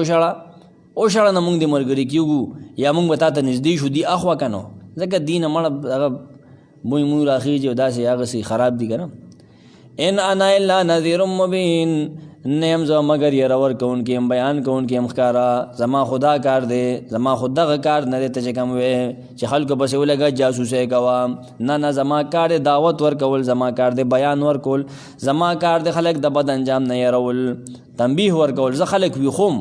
وشړه نه موږ دې ملګري کېږو یا موږ به تا ته نږدې شو. دي اخوا که نو ځکه دین مړه هغه موی موی راخیږي او داسې هغسې خراب دي که نه. ان انا الا نذیر مبین، نه یم زه مګر یرور کوونکی یم، بیان کوونکی یم ښکاره. زما خدا کار دی، زما خو دغه کار نه دی ته چې کوم وې چې خلکو پسې ولګه جاسوسۍ کوه. نه زما کار دی دعوت ورکول، زما کار دی بیان ورکول، زما کار دی خلک د بد انجام نه یرول، تنبیه ورکول. زه خلک ویښوم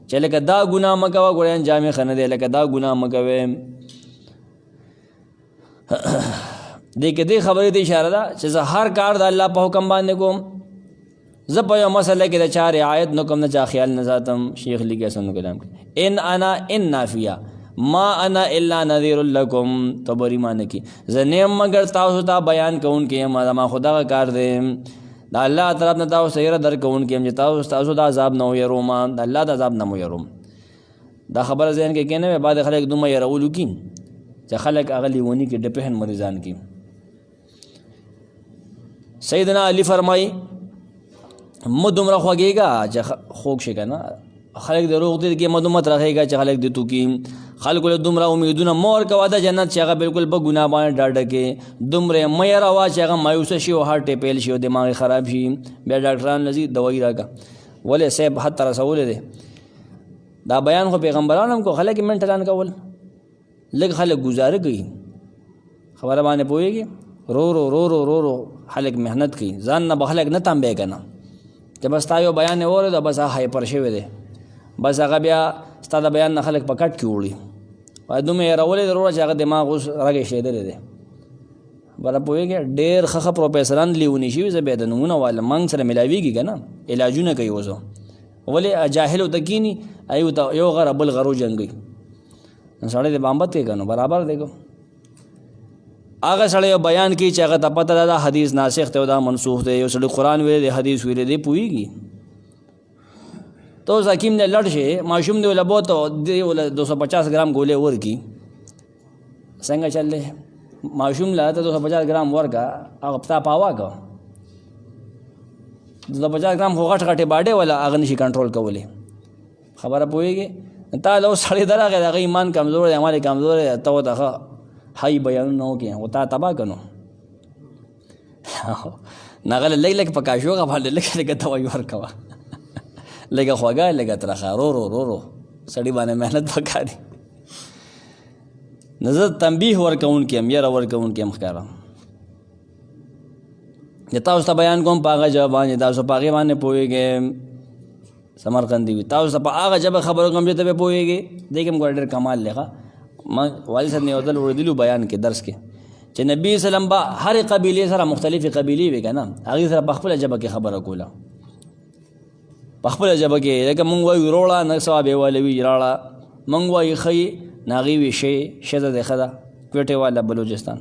چې لکه دا ګناه مه کوه، ګوره انجام یې ښه نه دی، لکه دا ګناه مه کوئ. دې کې دې خبرې ته اشاره ده چې زه هر کار د الله په حکم باندې کوم. زه په یو مسله کې د چا رعایت نه کوم، نه چا خیال نه ساتم. شیخ لیکي احسن کلام ان انا ان نافیه ما انا الا نذیر لکم، طبری معنی کې زه نه یم مګر تاسو ته بیان کوونکی یم، زما خو دغه کار دی. د الله طرف نه تاسو یره درکوونکی یم چې تاسو د عذاب نه ویروم، د الله د عذاب نه ویروم. دا خبره ذهن کې کینه وي بعد خلک دومره یرولو کی چې خلک هغه لیونی کې ډپهن مریضان کی. سیدنا علی فرمای مو دومره خوږیږه چې خوږ شي که نه، خلک د روغ دي کې مدومت راخیږه چې خلک د تو کی. خلکو له دومره امیدونه مه ورکوه د جنت چې هغه بالکل په ګناه باندې ډاډه کې. دومره مه یېروه چې هغه مایوسه شي او هارټ یې پیل شي او دماغ یې خراب شي. بیا ډاکټران لځي دوایي راکړه. ولې صاحب حد ته رسولی دی. دا بیان خو پیغمبران هم کو، خلک یې منټلان کول. لږ خلک ګزاره کوي خبره باندې پوهېږي، رو رو رو رو رو رو خلک محنت کوي، ځان نه به خلک نه تنبیه که نه چې بس تا یو بیان یې واورېد بس هغه هایپر شوی دی، بس هغه بیا ستا د بیان نه خلک په کټ کې وړي. وایي دومره یېرولی دی وروره چې هغه دماغ اوس رګې شېدلی دی. بله پوهېږې ډېر ښه پروفیسران لیوني شوي، زه بیا د نومونه وایم موږ سره میلاویږي که نه، علاجونه کوي اوس. ولې جاهل ورته کښېني ایو ته یو غره بل غرو جنګوي، سړی د بامبت کوي که نو برابر دی که هغه سړی یو بیان کوي چې هغه ته پته ده دا حدیث ناسخ دی او دا منسوخ دی. یو سړی قرآن ویلی دی، حدیث ویلی دی، پوهېږي. ته اوس حکیم دی لړ شي ماشوم دی وله بوت دی وله 250 ګرام ګولې ورکي څنګه چل دی ماشوم له ته 250 ګرام ورکا هغه پتا پاوا کا 250 ګرام خو غټ غټې باډې ولا هغه نشي کنټرول کولی خبره پوهېږي تا له اوس سړی درغې د هغه ایمان کمزور دی عمل کمزور دی ته ورته هی بیانونه وکړې خو تا تباه که نو نه هغه لږ لږ په کاشوغه باندې لږ لږه دوایي ورکوه لږه خوږه لږه ترخه رو رو رو رو سړي باندې محنت پکار دي نو زه تنبیه ورکوونکی یم یره ورکوونکی یم ښکاره تاسو ته بیان کوم په هغه ژبه باندې تاسو په هغې باندې پوهېږئ سمرقندي وي تاسو ته په هغه ژبه خبرو کوم چې ته پرې پوهېږې دې کې هم ګوره ډېر کمال دی ښه ما والد صاحب نه یو ځل اورېدلي بیان کې درس کې چې نبي وسلم به هرې قبیلې سره مختلفې قبیلې وي که نه هغې سره په خپله ژبه کې خبره کوله په خپله ژبه کې لکه مونږ وایو روړه نه ثواب یې واله وي راړه مونږ وایو ښه نه هغې وي ښې ښځه دی ښه ده کوټې والا بلوچستان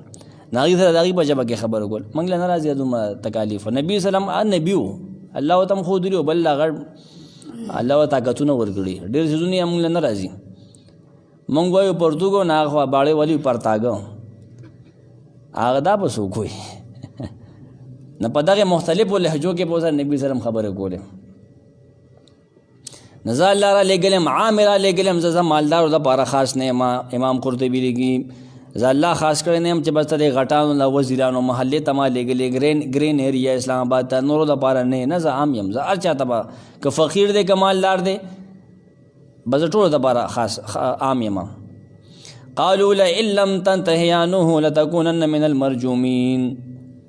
نه هغې سره د هغې په ژبه کې خبره کول مونږ له نه راځي دومره تکالیف نبي وسلم نبي و الله ورته هم ښودلي و بل هغه الله ورته طاقتونه ورکړي ډېر څیزونه یې مونږ له نه راځي مونږ وایو پرتوګو نه هغه خوا باړې ولي پرتاګه هغه دا به څوک وایي نه په دغې مختلفو لهجو کې به سره نبي وسلم خبرې کولې نه زه الله را لېږلم عام را لېږلم زه مالدارو دپاره خاص نه یم امام قرطبي لیکي زه الله خاص کړی نه یم چې بس ته د غټانو له وزیرانو محلې ته ما لېږلې ګرین ایریا اسلام آباد ته نورو دپاره نه زه عام یم زه هر چا ته به که فقیر دی که مالدار دی به زه ټولو دپاره خاص عام یم قالوا لئن لم تنته یا نوح لتکونن من المرجومین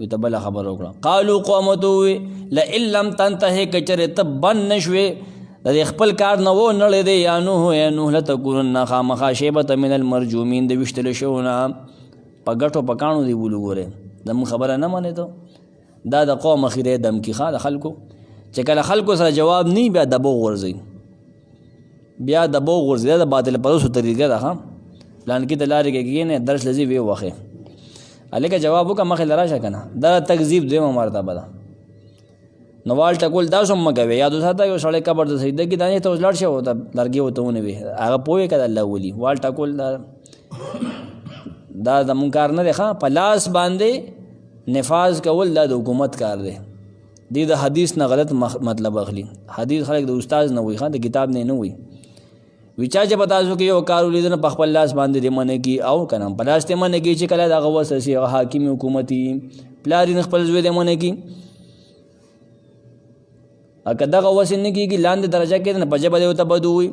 وی ته بله خبره وکړه قالو قوم ته ووی لئن لم تنته که چېرې ته بند نه شوې د دې خپل کار نه و نړی دی یا نوح لتکونن خامخا شیبة من المرجومین د ویشتلو شوو نه په ګټو په کاڼو دی بولو ګورې زموږ خبره نه منې ته دا د قوم اخیری دمکي ښه د خلکو چې کله خلکو سره جواب نه بیا دبوغ ورځئ بیا دبوغ ورځئ دا د باطل پرستو طریقه ده ښه پلانکي د لارې کې کښېنې درس لذي ویې وښې هلکه جواب وکړه مخې له راشه که نه دا تکذیب دویمه مرتبه ده نو وال ټکول داسې هم مه کوې یاد وساته یو سړی قبر ته سجده کې دانې ته اوس لاړ شي او لرګې ورته ونیوې هغه پوهې که د الله ولي وال ټکول دا زمونږ کار نه دی ښه په لاس باندې نفاذ کول دا د حکومت کار دی دې د حدیث نه غلط مطلب اخلي حدیث خلک د استاد نه وایي ښه د کتاب نه وایي وی چا چې په تاسو کې یو کار ولیدنه په خپل لاس باندې دې منع کي او که نه په لاس دې منع کي چې کله د هغه وس شي هغه حاکمي حکومتي پلار یې خپل زوی دې منع کي که دغه وس نه کېږي لاندې درجه کې نه په ژبه دې ورته بد ووایي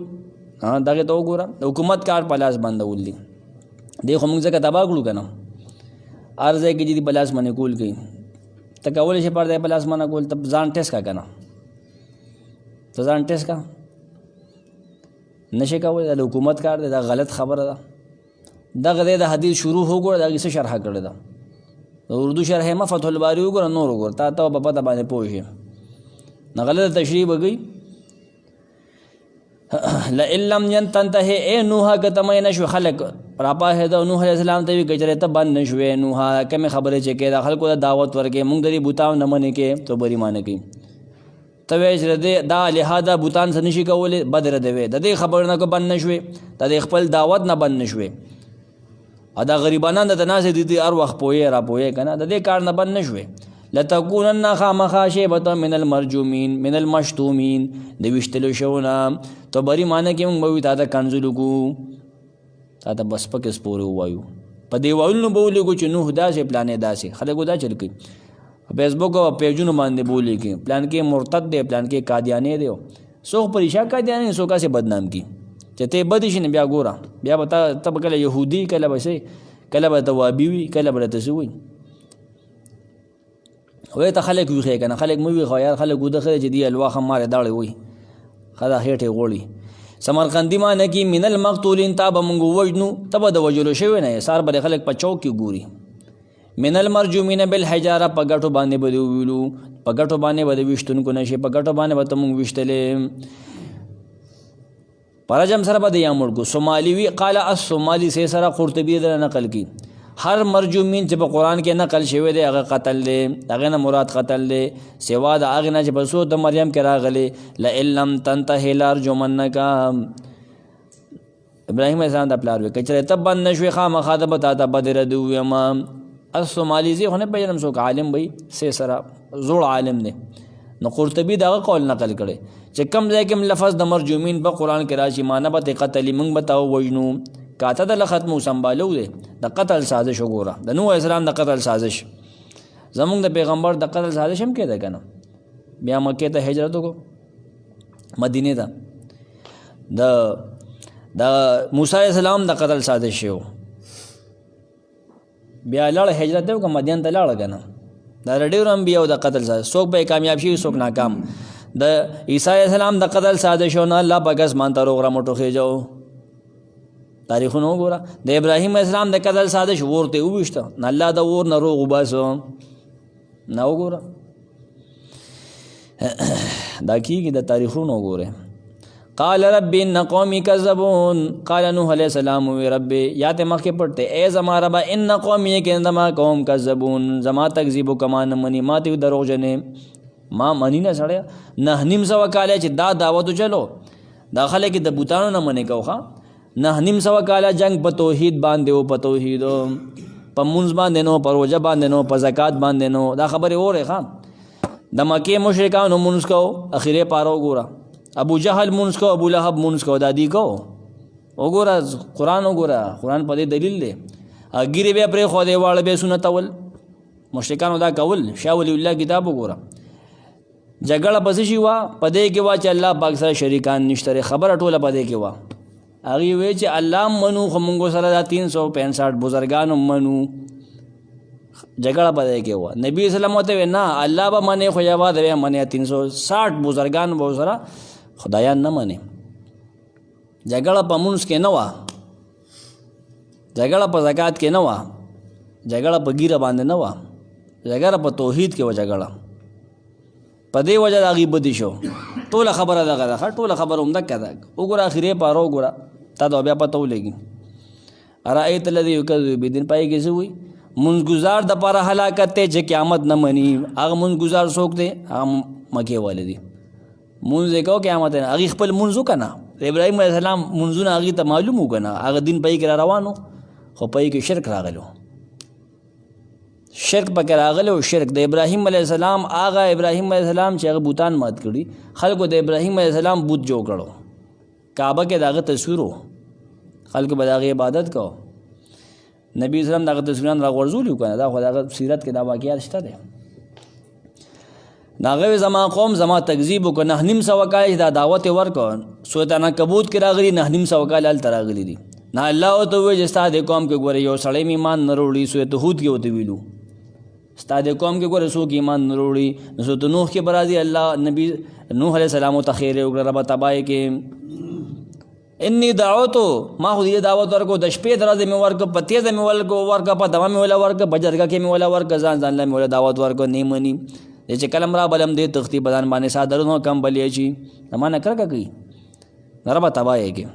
دغې ته وګوره د حکومت کار په لاس بندول دي دې خو موږ ځکه تباه کړو که نه هر ځای کې چې دې په لاس منع کول کوي ته کولی شې پر دی په لاس منع کول ته ځان ټیسټ کا که نه ته ځان ټیسټ کا نشي کولی دا د حکومت کار دی دا غلط خبره ده دغه دی د حدیث شروع وګوره د هغې څه شرحه کړې ده د اردو شرح یې مه فتح الباري وګوره نور وګوره تا ته به پته باندې پوه شي نه غلطه تشریح به کوي لئن لم تنته ای نوحه که ته مې نه شوې خلک راپاهېده نوح علیه السلام ته وي که چېرې ته بند نه شوې نوحه کمې خبرې چې کوې د خلکو ته دعوت ورکې مونږ د دې بوتانو نه منې کې تو بری مانه کوي ته وایې چې دا لحاظه بوتان څه نشي کولی بد رده وې د دې خبرو نه که بند نه شوې د دې خپل دعوت نه بند نه شوې او دا غریبانان د ناستې دي هر وخت پوهې را پوهې که نه د دې کار نه بند نه شوې لتکونن خامخا شیبة من المرجومین من المشتومین د ویشتلو شوو نه تو بری معنی کې مونږ به وي تا ته کنځلو کوو تا ته بس پکې سپورې ووایو په دې ویلو به ولیکو چې نوح داسې پلانې داسې خلکو دا چل کوي فیسبوک او پیجونو باندې بولی کې پلان کې مرتد دی پلان کې قادیانی دی څوک پریشا قادیانی څوک هسې بدنام کی چې ته بد شي نه بیا ګوره بیا به ته به کله یهودي کله به څه کله به ته وابي وي کله به ته څه وي وایي ته خلک ویښې که نه خلک مه ویښه یار خلک وده ښه دی چې دې الواخ هم مارې داړې وایي ښه دا خېټې غوړي سمرقندي معنی کې من المقتولین تا به مونږ ووژنو ته به د وژلو شوی نه سار به خلک په چوک کې ګوري من المرجومین بالحجاره په ګټو باندې به دې وویلو په ګټو باندې به د ویشتونکو نه شي په ګټو باندې به ته مونږ ویشتلې پرجم سره به د یا مړ کو سومالي وي قال الصومالي سې سره قرطبي در نقل کی هر مرجومین چې په قرآن کې نقل شوی دی هغه قتل دی، هغه نه مراد قتل دی سوا د هغې نه چې په سورۃ مریم کې راغلی لئن لم تنته لارجمنک. ابراهیم علیه السلام د پلار وی که چېرې ته بند نه شوې خامخا زه به تا ته بد ردي ووایم. الصومالي زه خو نه پېژنم څوک عالم وی سې سره زوړ عالم دی. نو قرطبي دغه قول نقل کړی چې کم ځای کې لفظ د مرجومین په قرآن کې راشي معنی به ته قتلي موږ به تا ووژنو. کاته د ختمو سنبالو دی د قتل سازش وګوره د نوح علیه السلام د قتل سازش زمونږ د پیغمبر د قتل سازش هم کېده که نه. بیا مکې ته هجرت وکړو مدینې ته د موسی علیه السلام د قتل سازش شو بیا لاړ هجرت یې وکړه مدین ته لاړه که نه. دا د ډېرو انبیاو د قتل سازش څوک به کامیاب شي څوک ناکام. د عیسی علیه السلام د قتل سازشونه الله پاک اسمان ته روغ رمټو خېجو تاریخونه وګوره. د ابراهیم علیه السلام د قتل سازش اور ته وویشته نه الله د اور نه روغ وباسو نه وګوره. دا کېږي د تاریخونو وګوره. قال رب ان قومي كذبون. قال نوح علیہ السلام وی رب یا ته مخکې پڑھتے اے زما رب ان قومي کې زما قوم كذبون زما تکذیب کما نه منی ما ته دروغجنې ما منی نه سړی نه نیم سوه کاله چې دا دعوتو چلو دا خلک د بوتانو نه منې کوخه نه نیم سوه کاله جنگ په توحید باندې و په توحید په مونځ باندې نو په روژه باندې نو په زکات باندې نو دا خبرې اورې ښه. د مکې مشرکانو مونځ کو اخرې پاره وګوره ابو جهل مونځ کو ابو لهب مونځ کو دادی کو وګوره قرآن وګوره قرآن په دې دلیل دی. ګیرې بیا پرې خو دې واړه بیا سنت اول مشرکانو دا کول. شاه ولی الله کتاب وګوره جګړه پسې شي وه په دې کې وه چې الله پاک سره شریکان نشته خبره ټوله په دې کې وه. هغې وی چې الله منو خو مونږ سره دا 365 بزرګان هم منو جګړه په دې کې وه. نبي اسلام ورته وی نه الله به منې خو یوازې به منې 360 بزرګان به سره خدایان نه منې. جګړه په مونځ کې نه وه جګړه په زکات کې نه وه جګړه په ګیره باندې نه وه جګړه په توحید کې وه. جګړه په دې وجه د هغې بدي شو. ټوله خبره دغه ده ټوله خبره همدکه ده. وګوره اخرې پاره وګوره تا ته بیا پته ولګي. ارایت الذي یکذب بالدین پای کې څه وایي منځګزار دپاره هلاکت دی چې قیامت نه مني. هغه منځګزار څوک دی هغه مکې والے دي. مونځ یې کو قیامت نه هغې خپل مونځ وکړه د ابراهیم علیه السلام مونځونه هغې ته معلوم وکړه هغه دین پای کې را روانو خو پای کې شرک راغلو شرک پکې راغلی او شرک د ابراهیم علیه السلام هغه ابراهیم علیه السلام چې هغه بوتان مات کړي خلکو د ابراهیم علیه السلام بوت جوړ کړو کعبه کې د هغه تصویر و خلکو به د هغې عبادت کو. نبی اسلام دغه تصویران راغورځولي که نه دا خو د هغه سیرت کې دا واقعات شته دی. د هغه زما قوم زما تکذیب وکړه 900 کاله چې دا دعوت یې ورکړ سورۃ عنکبوت کې راغلي 900 کاله هلته راغلي دي. نه الله ورته ووایي چې ستا د قوم کې ګوره یو سړی مې ایمان نه راوړي. سورۃ هود کې ورته ویلو ستا د قوم کې ګوره څوک ایمان نه راوړي. نو سورۃ نوح کې به راځي الله نبی نوح علیه السلام ته خیر وکړه ربه تبای کې انی دعوتو ما خو دې دعوت ورکو د شپې درازه مې ورکو په تیزه مې ورکو په دوا مې ولا ورکو په جرګه کې مې ولا ورکو ځان له مې ولا دعوت ورکو نه مني چې کلم را بلم دې تختی بدن باندې صادرونو کم بلې شي زمانه کرکه کوي ربه تبای کې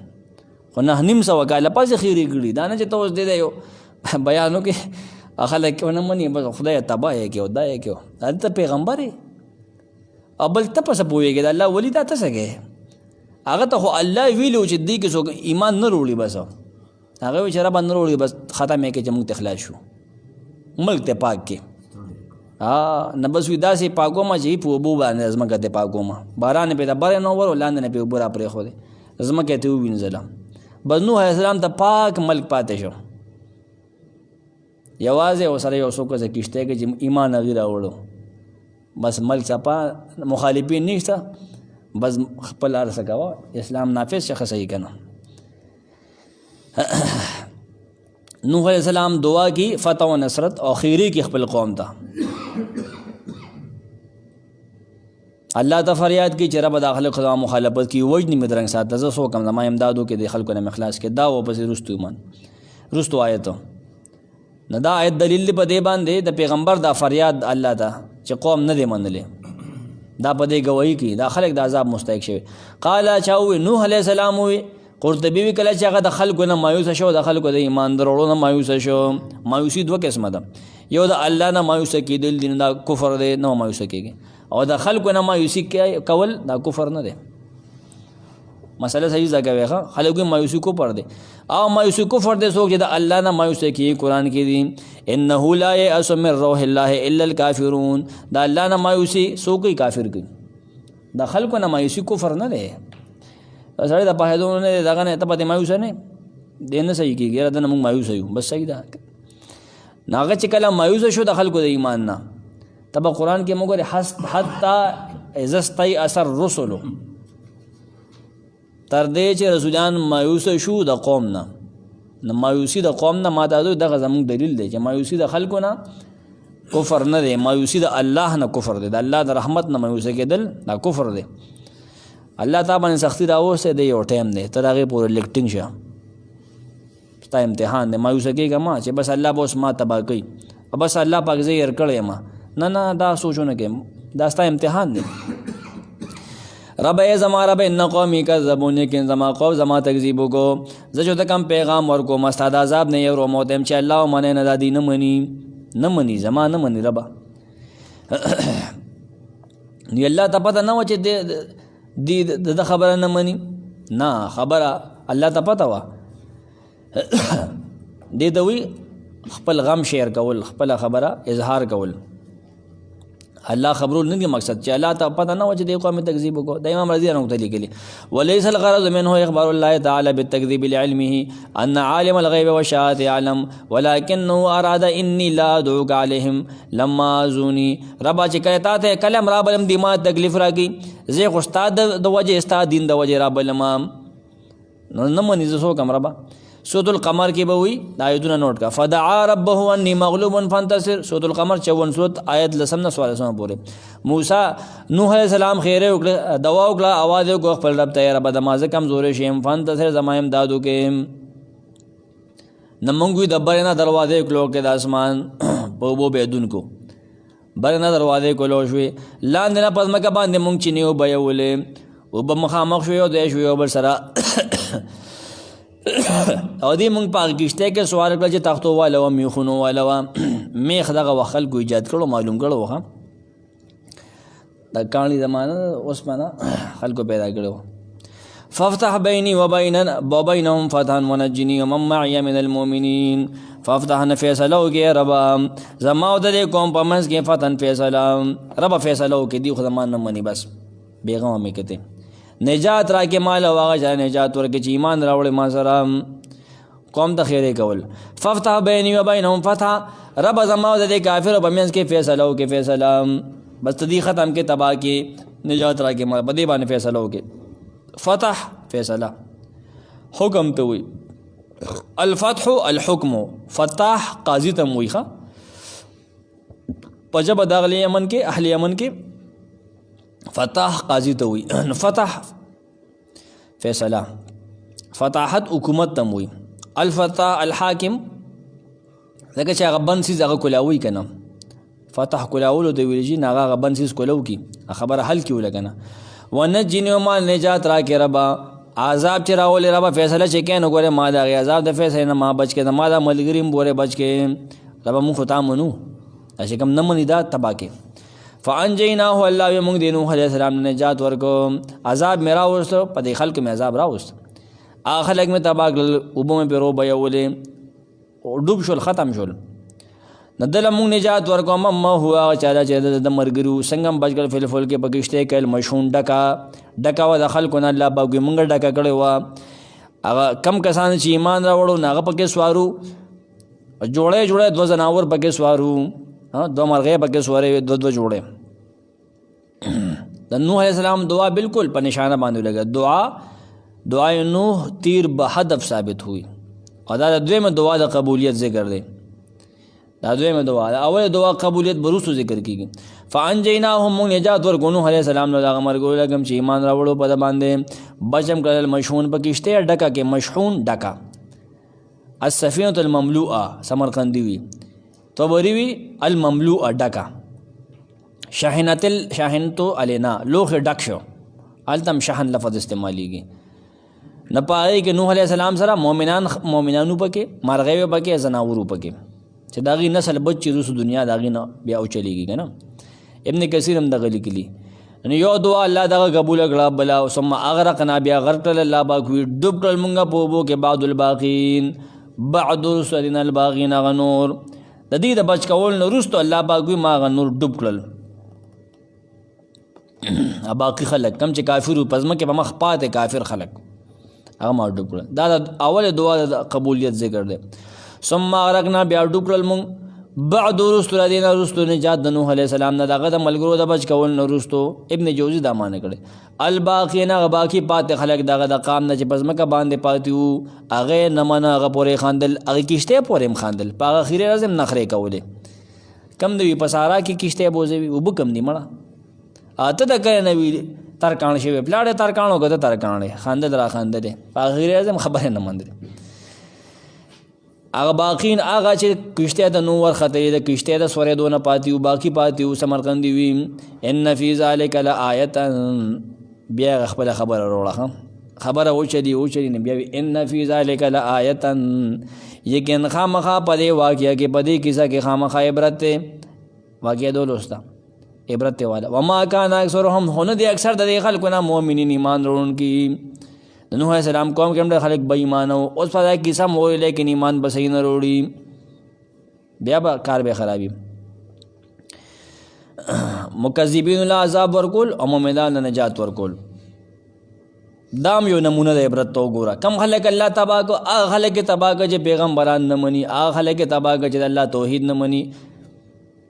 خو 900 کاله پس خیری کړي دا نه چې توس دې یو بیانو کې خلک ونه مني بس خدای تبای کې او دای کې دا ته پیغمبر ابل ته پس پويږي دا الله ولی دا ته څنګه هغه ته خو الله ویلو چې دې کې څوک ایمان نه وروړي بس هغه وی چې رب نه وروړي بس ختم یې کې چې موږ ته خلاص شو ملک ته پاک کې نه بس وی داسې پاکو ما چې په بو باندې ځمکه ته پاکو ما باران په د بارې نو ور لاندې نه په بورا پرې خو دې ځمکه ته وینځل بس نوح علیه السلام ته پاک ملک پاتې شو. یوازې وسره یو څوک چې کشته کې چې ایمان غیر راوړو بس ملک صفا مخالفین نشته بس خپل ارسه کوه اسلام نافذ شخص صحیح کنه. نوح علیہ السلام دعا کی فتح و نصرت او خیری کی خپل قوم ته الله ته فریاد کی چې رب داخله خدا مخالفت کی وجنی مدرنګ سات زه سو کم زما امدادو کې د خلکو نه مخلاص کې دا و پس رستو ایمان رستو آیت نه دا آیت دلیل دی په دې باندې د پیغمبر دا فریاد الله ته چې قوم نه دی منلې دا په دې گواہی کی دا خلک د عذاب مستحق شوی. قال چاوي نوح علیہ السلام وی قرطبي وی کله چې هغه د خلکو نه مایوس شو، د خلکو د ایمان درولو نه مایوس شو. مایوسی دوه قسمه ده، یو د الله نه مایوس کېدل دین دا کفر دی، نه مایوس کېږي، او د خلکو نه مایوسی کول دا کفر نه دی. مسله صحیح ځای کوي ښه، خلکو مایوسی کفر دی، او مایوسی کفر دی څوک چې د الله نه مایوس کېږي. قرآن کې دی انه لا یأس من روح الله الا الکافرون، د الله نه مایوسی څوک کافر کوي، د خلکو نه مایوسی کفر نه دی. سړی د پاهېدو نه دغه نه ته پاتې مایوس نه دی، نه صحیح کېږي، یاره دنه موږ مایوس یو بس صحیح ده. هغه چې کله مایوس شو د خلکو د ایمان نه، ته به قرآن کې موږ حتی اذا استیأس الرسل، تر دې چې رسولان مایوس شو د قوم نه. مایوسی د قوم نه ما ته دغه زموږ دلیل دی چې مایوسی د خلکو نه کفر نه دی، مایوسی د الله نه کفر دی، د الله د رحمت نه مایوس کېدل دا کفر دی. الله تعالی باندې سختی راوسته دی، یو ټایم دی تر هغې پورې لیکټینګ شه، ستا امتحان دی. مایوسه کېږه ما چې بس الله به اوس ما تباه کوي، بس الله پاک زه هېر کړی یم، نه دا سوچونه کوي، دا ستا امتحان دی. رب ای زما رب ان قومی کذبون، یقین زما قوم زما تکذیب وکړو، زه چې ته کم پیغام ورکوم ستا د عذاب نه یې روم وتم چې الله ومنې نه دا دی نه مني زما نه مني ربه. نو الله ته پته نه وه چې د خبره نه مني، نه خبره الله ته پته وه. دې ته وی خپل غم شیر کول، خپل خبره اظهار کول. الله خبرول نه دی مقصد چې الله ته پته نه و چې دې قوم تکذیب وکړو. د امام رضی الله عنه لیکلي وليس الغرض منه اخبار الله تعالی بالتکذیب لعلمه ان عالم الغیب والشهادة يعلم ولكنه اراد اني لا ادعوك عليهم لما اذوني. ربا چې کله ته کلم را بلم دی ما تکلیف راکې، زه خو استاد د وجه استاد دین د وجه را بلم نه منې زه څوک ام ربا. سورۃ القمر کې به وي د آیتونه نوٹ کا فدعا ربه انی مغلوب فانتصر. سورۃ القمر 54 سورت آیت 14 پورې. موسی نوح علیہ السلام خیره وکړه، دعا وکړه، आवाज وکړه خپل رب ته، رب د ما زه کمزورې شم، فانتصر زما امداد وکړې. نه مونږ وي د بر نه دروازې کلو کې د اسمان په اوبو بهدونکو بر نه دروازې کلو شوې، لاندې نه په ځمکه باندې مونږ چینې وبهیولې، اوبه مخامخ شوې او دی شوې او بل سره او دې مونږ په کښتۍ کې سوار کړه چې تختو والا وه، میخونو والا وه، میخ دغه وخت خلکو ایجاد کړو، معلوم کړو وخه د کاڼي زمانه اوسمانه خلکو پیدا کړو. فافتح بیني وبینهم فتحا ونجني ومن معي من المؤمنین. فافتح نه فیصله وکړې ربه زما او د دې قوم په منځ کې، فتحا فیصله، ربه فیصله وکړې، دي خو زما نه مني، بس بېغمه مې کتې نجات راکې مال او هغه چا نجات ورکې چې ایمان راوړې ما سره، قوم ته خیرې کول. فافتح بیني وبینهم فتحا، رب زما او د دې کافرو په منځ کې فیصله وکړې، فیصله بس تدې ختم کې، تباه کې، نجات راکې ما په دې باندې فیصله وکړې. فتح فیصله، حکم ته وي الفتح الحکم، فتح قاضي ته وي ښه په ژبه د اهل یمن کې، اهل یمن کې فتح قاضي ته وي. فتح فیصله، فتاحت حکومت ته وي. الفتح الحاکم ځکه چې هغه بند سیز هغه کولاوي که نه، فتح کولاولو ته ویل شي، نه هغه بند سیز کولاو کي، خبره حل کي وله که نه. ونجني وما نجات راکې ربه، عذاب چې راولې ربه فیصله چې کوې نو ګورې ما د هغې عذاب د فیصلې نه ما بچ کړې، ما دا ملګري هم بورې بچ کړې ربه، مونږ خو تا منو، دا چې کوم نه مني دا تباه کړې. فانجیناه، الله وی مونږ د نوح علیه السلام نه نجات ورکو، عذاب مې راوستو، په دې خلکو مې عذاب راوست، هغه خلک مې تباه کړل، اوبه مې پرې وبهیولې، ډوب شول، ختم شول. نه دله مونږ نجات ورکو، مما هو هغه چا چې د مرګري وو، څنګه هم بچ کړل، فی الفلک په کښتۍ کې المشحون ډکه وه د خلکو نه، الله پاک وي مونږ ډکه کړې وه. هغه کم کسان چې ایمان راوړو نه هغه پکې سوارو، جوړې دوه ځناور پکې سوارو، دوه مرغۍ پکې سوارې، دوه جوړې. د نوح علیہ السلام دعا بالکل په نشانه باندې لګه، دعای نوح تیر به هدف ثابت ہوئی، او دا د دویمه دعا د قبولیت ذکر دی، دا دویمه دعا، دا اول دعا قبولیت بروسو ذکر کیږي. فانجیناهم، مونږ نجات ورکړو نوح علیہ السلام نو دغه مرګو لګم چې ایمان راوړو په د باندې، بچم کړل مشحون په کښتۍ ډکه کې، مشحون ډکه، السفینة المملوءه سمرقندی وی، طبری وی المملوءه ډکه، شاحنتو علینا لوخ ډک شو، هلته هم شحن لفظ استعمالیږي. نه پاره کې نوح علیه السلام سره مؤمنانو پکې مرغې پکې زناورو پکې چې دا غي نسل بچ روس دنیا دا غي نه بیا او چلیږي کنه. ابن کثیر هم دغه لیکلی نو یو دعا الله دغه قبول کړه بلا ثم اغرقنا بیا غرقل الله باکوي ډوب کړل مونږه په بو کې بعد الباقین بعد رسلنا الباغین غنور د دې د بچ کول نو رستو الله باکوي ما غنور ډوب کړل. باقی خلق کم چې کافر پزما کې په مخ پاتې کافر خلق هغه ما ډوب کړل. دا د اول دعا د قبولیت ذکر دی. ثم اغرقنا بیا ډوب کړل مونږ بعد رستو دینا رستو نجات د نوح علیہ السلام نه دغه د ملګرو د بچ کول نو رستو. ابن جوزی دا معنی کړي الباقین باقی پاتې خلق دغه د قام نه چې پزما کې باندې پاتیو هغه نه منه هغه پورې خاندل هغه کشته پورې خاندل په اخر لازم نخره کولې کم دی په سارا کې کشته بوزوي وب کم دی مړه اته د کړه نوی ترکان شوی پلاړه ترکانو غته ترکانې خاندل را خاندل په اخر لازم خبره نه مندل هغه باقین هغه چې کشته د نور خطرې د کشته د سورې دونه پاتیو باقی پاتیو سمرقندی وی ان فی ذلک لآیه بیا خپل خبره وروړه خبره اوچلی نه بیا ان فی ذلک لآیه یقین خامخا پدې واقعیا کې پدې کیسه کې خامخا عبرت واقعیا دولستا عبرت والا وما کان اکثرهم هونه دي اکثر د خلکو نه مؤمنین ایمان وروړونکي د نوح علیہ السلام قوم کې هم خلک بې ایمان او اوس په دا کیسه مو لیکن ایمان به صحیح نه وروړي بیا به کار به خرابي. مکذبین العذاب ورکول او مؤمنان نجات ورکول دام یو نمونه د عبرت تو ګوره کم خلک الله تبا کو هغه خلک تبا کو چې پیغمبران نه مني هغه خلک تبا کو چې الله توحید نه مني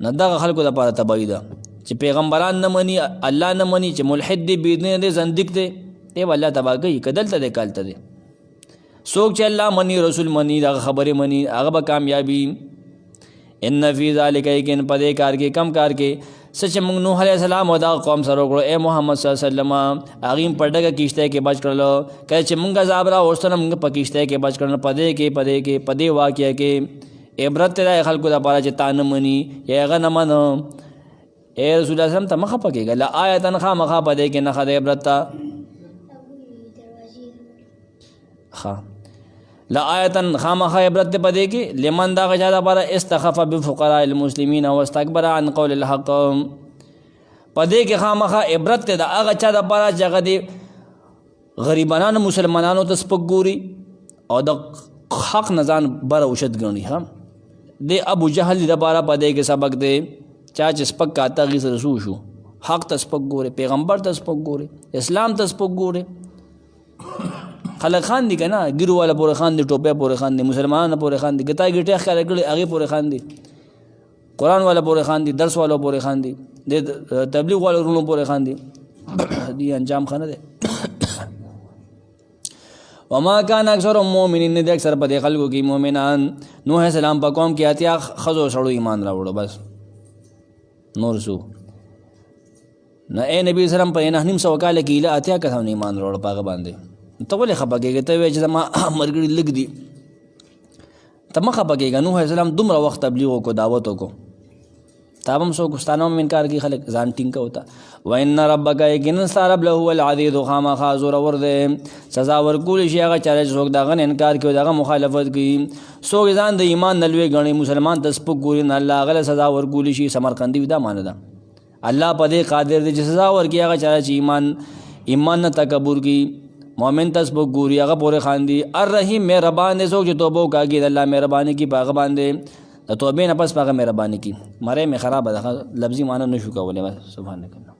نه دغه خلکو لپاره تباہی ده چې پیغمبران نه مني الله نه مني چې ملحد دی بيدینه دی زنديق دی ای والله تبا کوي کدلته دی کالته دی سوک چې الله مني رسول مني دغه خبره مني هغه به کامیابی. ان فی ذلک یقین پدې کار کې کم کار کې سچ موږ نوح علیہ السلام او دا قوم سره وکړو اے محمد صلی الله علیه وسلم هغه پړډه کیشته کې بچ کړلو کله چې موږ عذاب را اوستنه موږ په کیشته کې بچ کړل پدې واقعیا کې عبرت د خلکو لپاره چې تا نه مني یا هغه نه منو اے رسول الله سلام ته مخه پکېږي لا آیتن خامخا پدې کې نه خدای عبرت تا لا آیتن خامخا عبرت پدې کې لمن دا غجا لپاره استخف بفقراء المسلمین واستكبر عن قول الحق پدې کې خامخا عبرت دا هغه چا لپاره چې هغه دي غریبانو مسلمانانو ته سپګوري او د حق نزان بر اوشد غني هم د ابو جهل لپاره پدې کې سبق دی چا چې سپک کاته غي رسول شو حق ته سپګوري پیغمبر ته سپګوري اسلام ته سپګوري خلک خان دي کنه ګیرو والا پورې خان دي ټوپه پورې خان دي مسلمانانو پورې خان دي ګټای ګټه ښکار کړي هغه پورې خان دي قرآن والا پورې خان دي درس والا پورې خان دي د تبلیغ والا ورونو پورې خان دي دي انجام خانه ده. وما كان اکثر المؤمنین د اکثر په خلکو کې مؤمنان نوح السلام په قوم کې اتیا خزو سړو ایمان راوړو بس نور سو نه اے نبی سلام په نه نیم سو کال کې له اتیا کسان ایمان راوړ پاغه باندې ته ولې خپګېږې ته وایې چې ما مرګړي لږ دي ته مه خپګېږه نوح علیه السلام دومره وخت تبلیغ وکړو دعوت وکړو تا به هم څوک ستانه هم انکار کوي خلک ځان ټینګ وته وان ربک یقینا ستا رب له هو العزیز خامخا زورور دی سزا ورکولی شي هغه چا چې څوک د هغه انکار کوي د هغه مخالفت کوي څوک ځان د ایمان نه لوی ګڼي مسلمان ته سپک ګوري نه الله هغه سزا ورکولی شي سمرقندي دا معنی ده الله په دې قادر دی چې سزا ورکړي هغه چا چې ایمان نه تکبر کوي مومن تسبق ګوري هغه پورې خاندي الرحیم مهربان دی څوک چې توبه وکړي د الله مهرباني کی په هغه باندې د توبې نه پس په هغه مهرباني کی مړی مې خرابه ده لفظي معنی نشو کولی سبحانک الله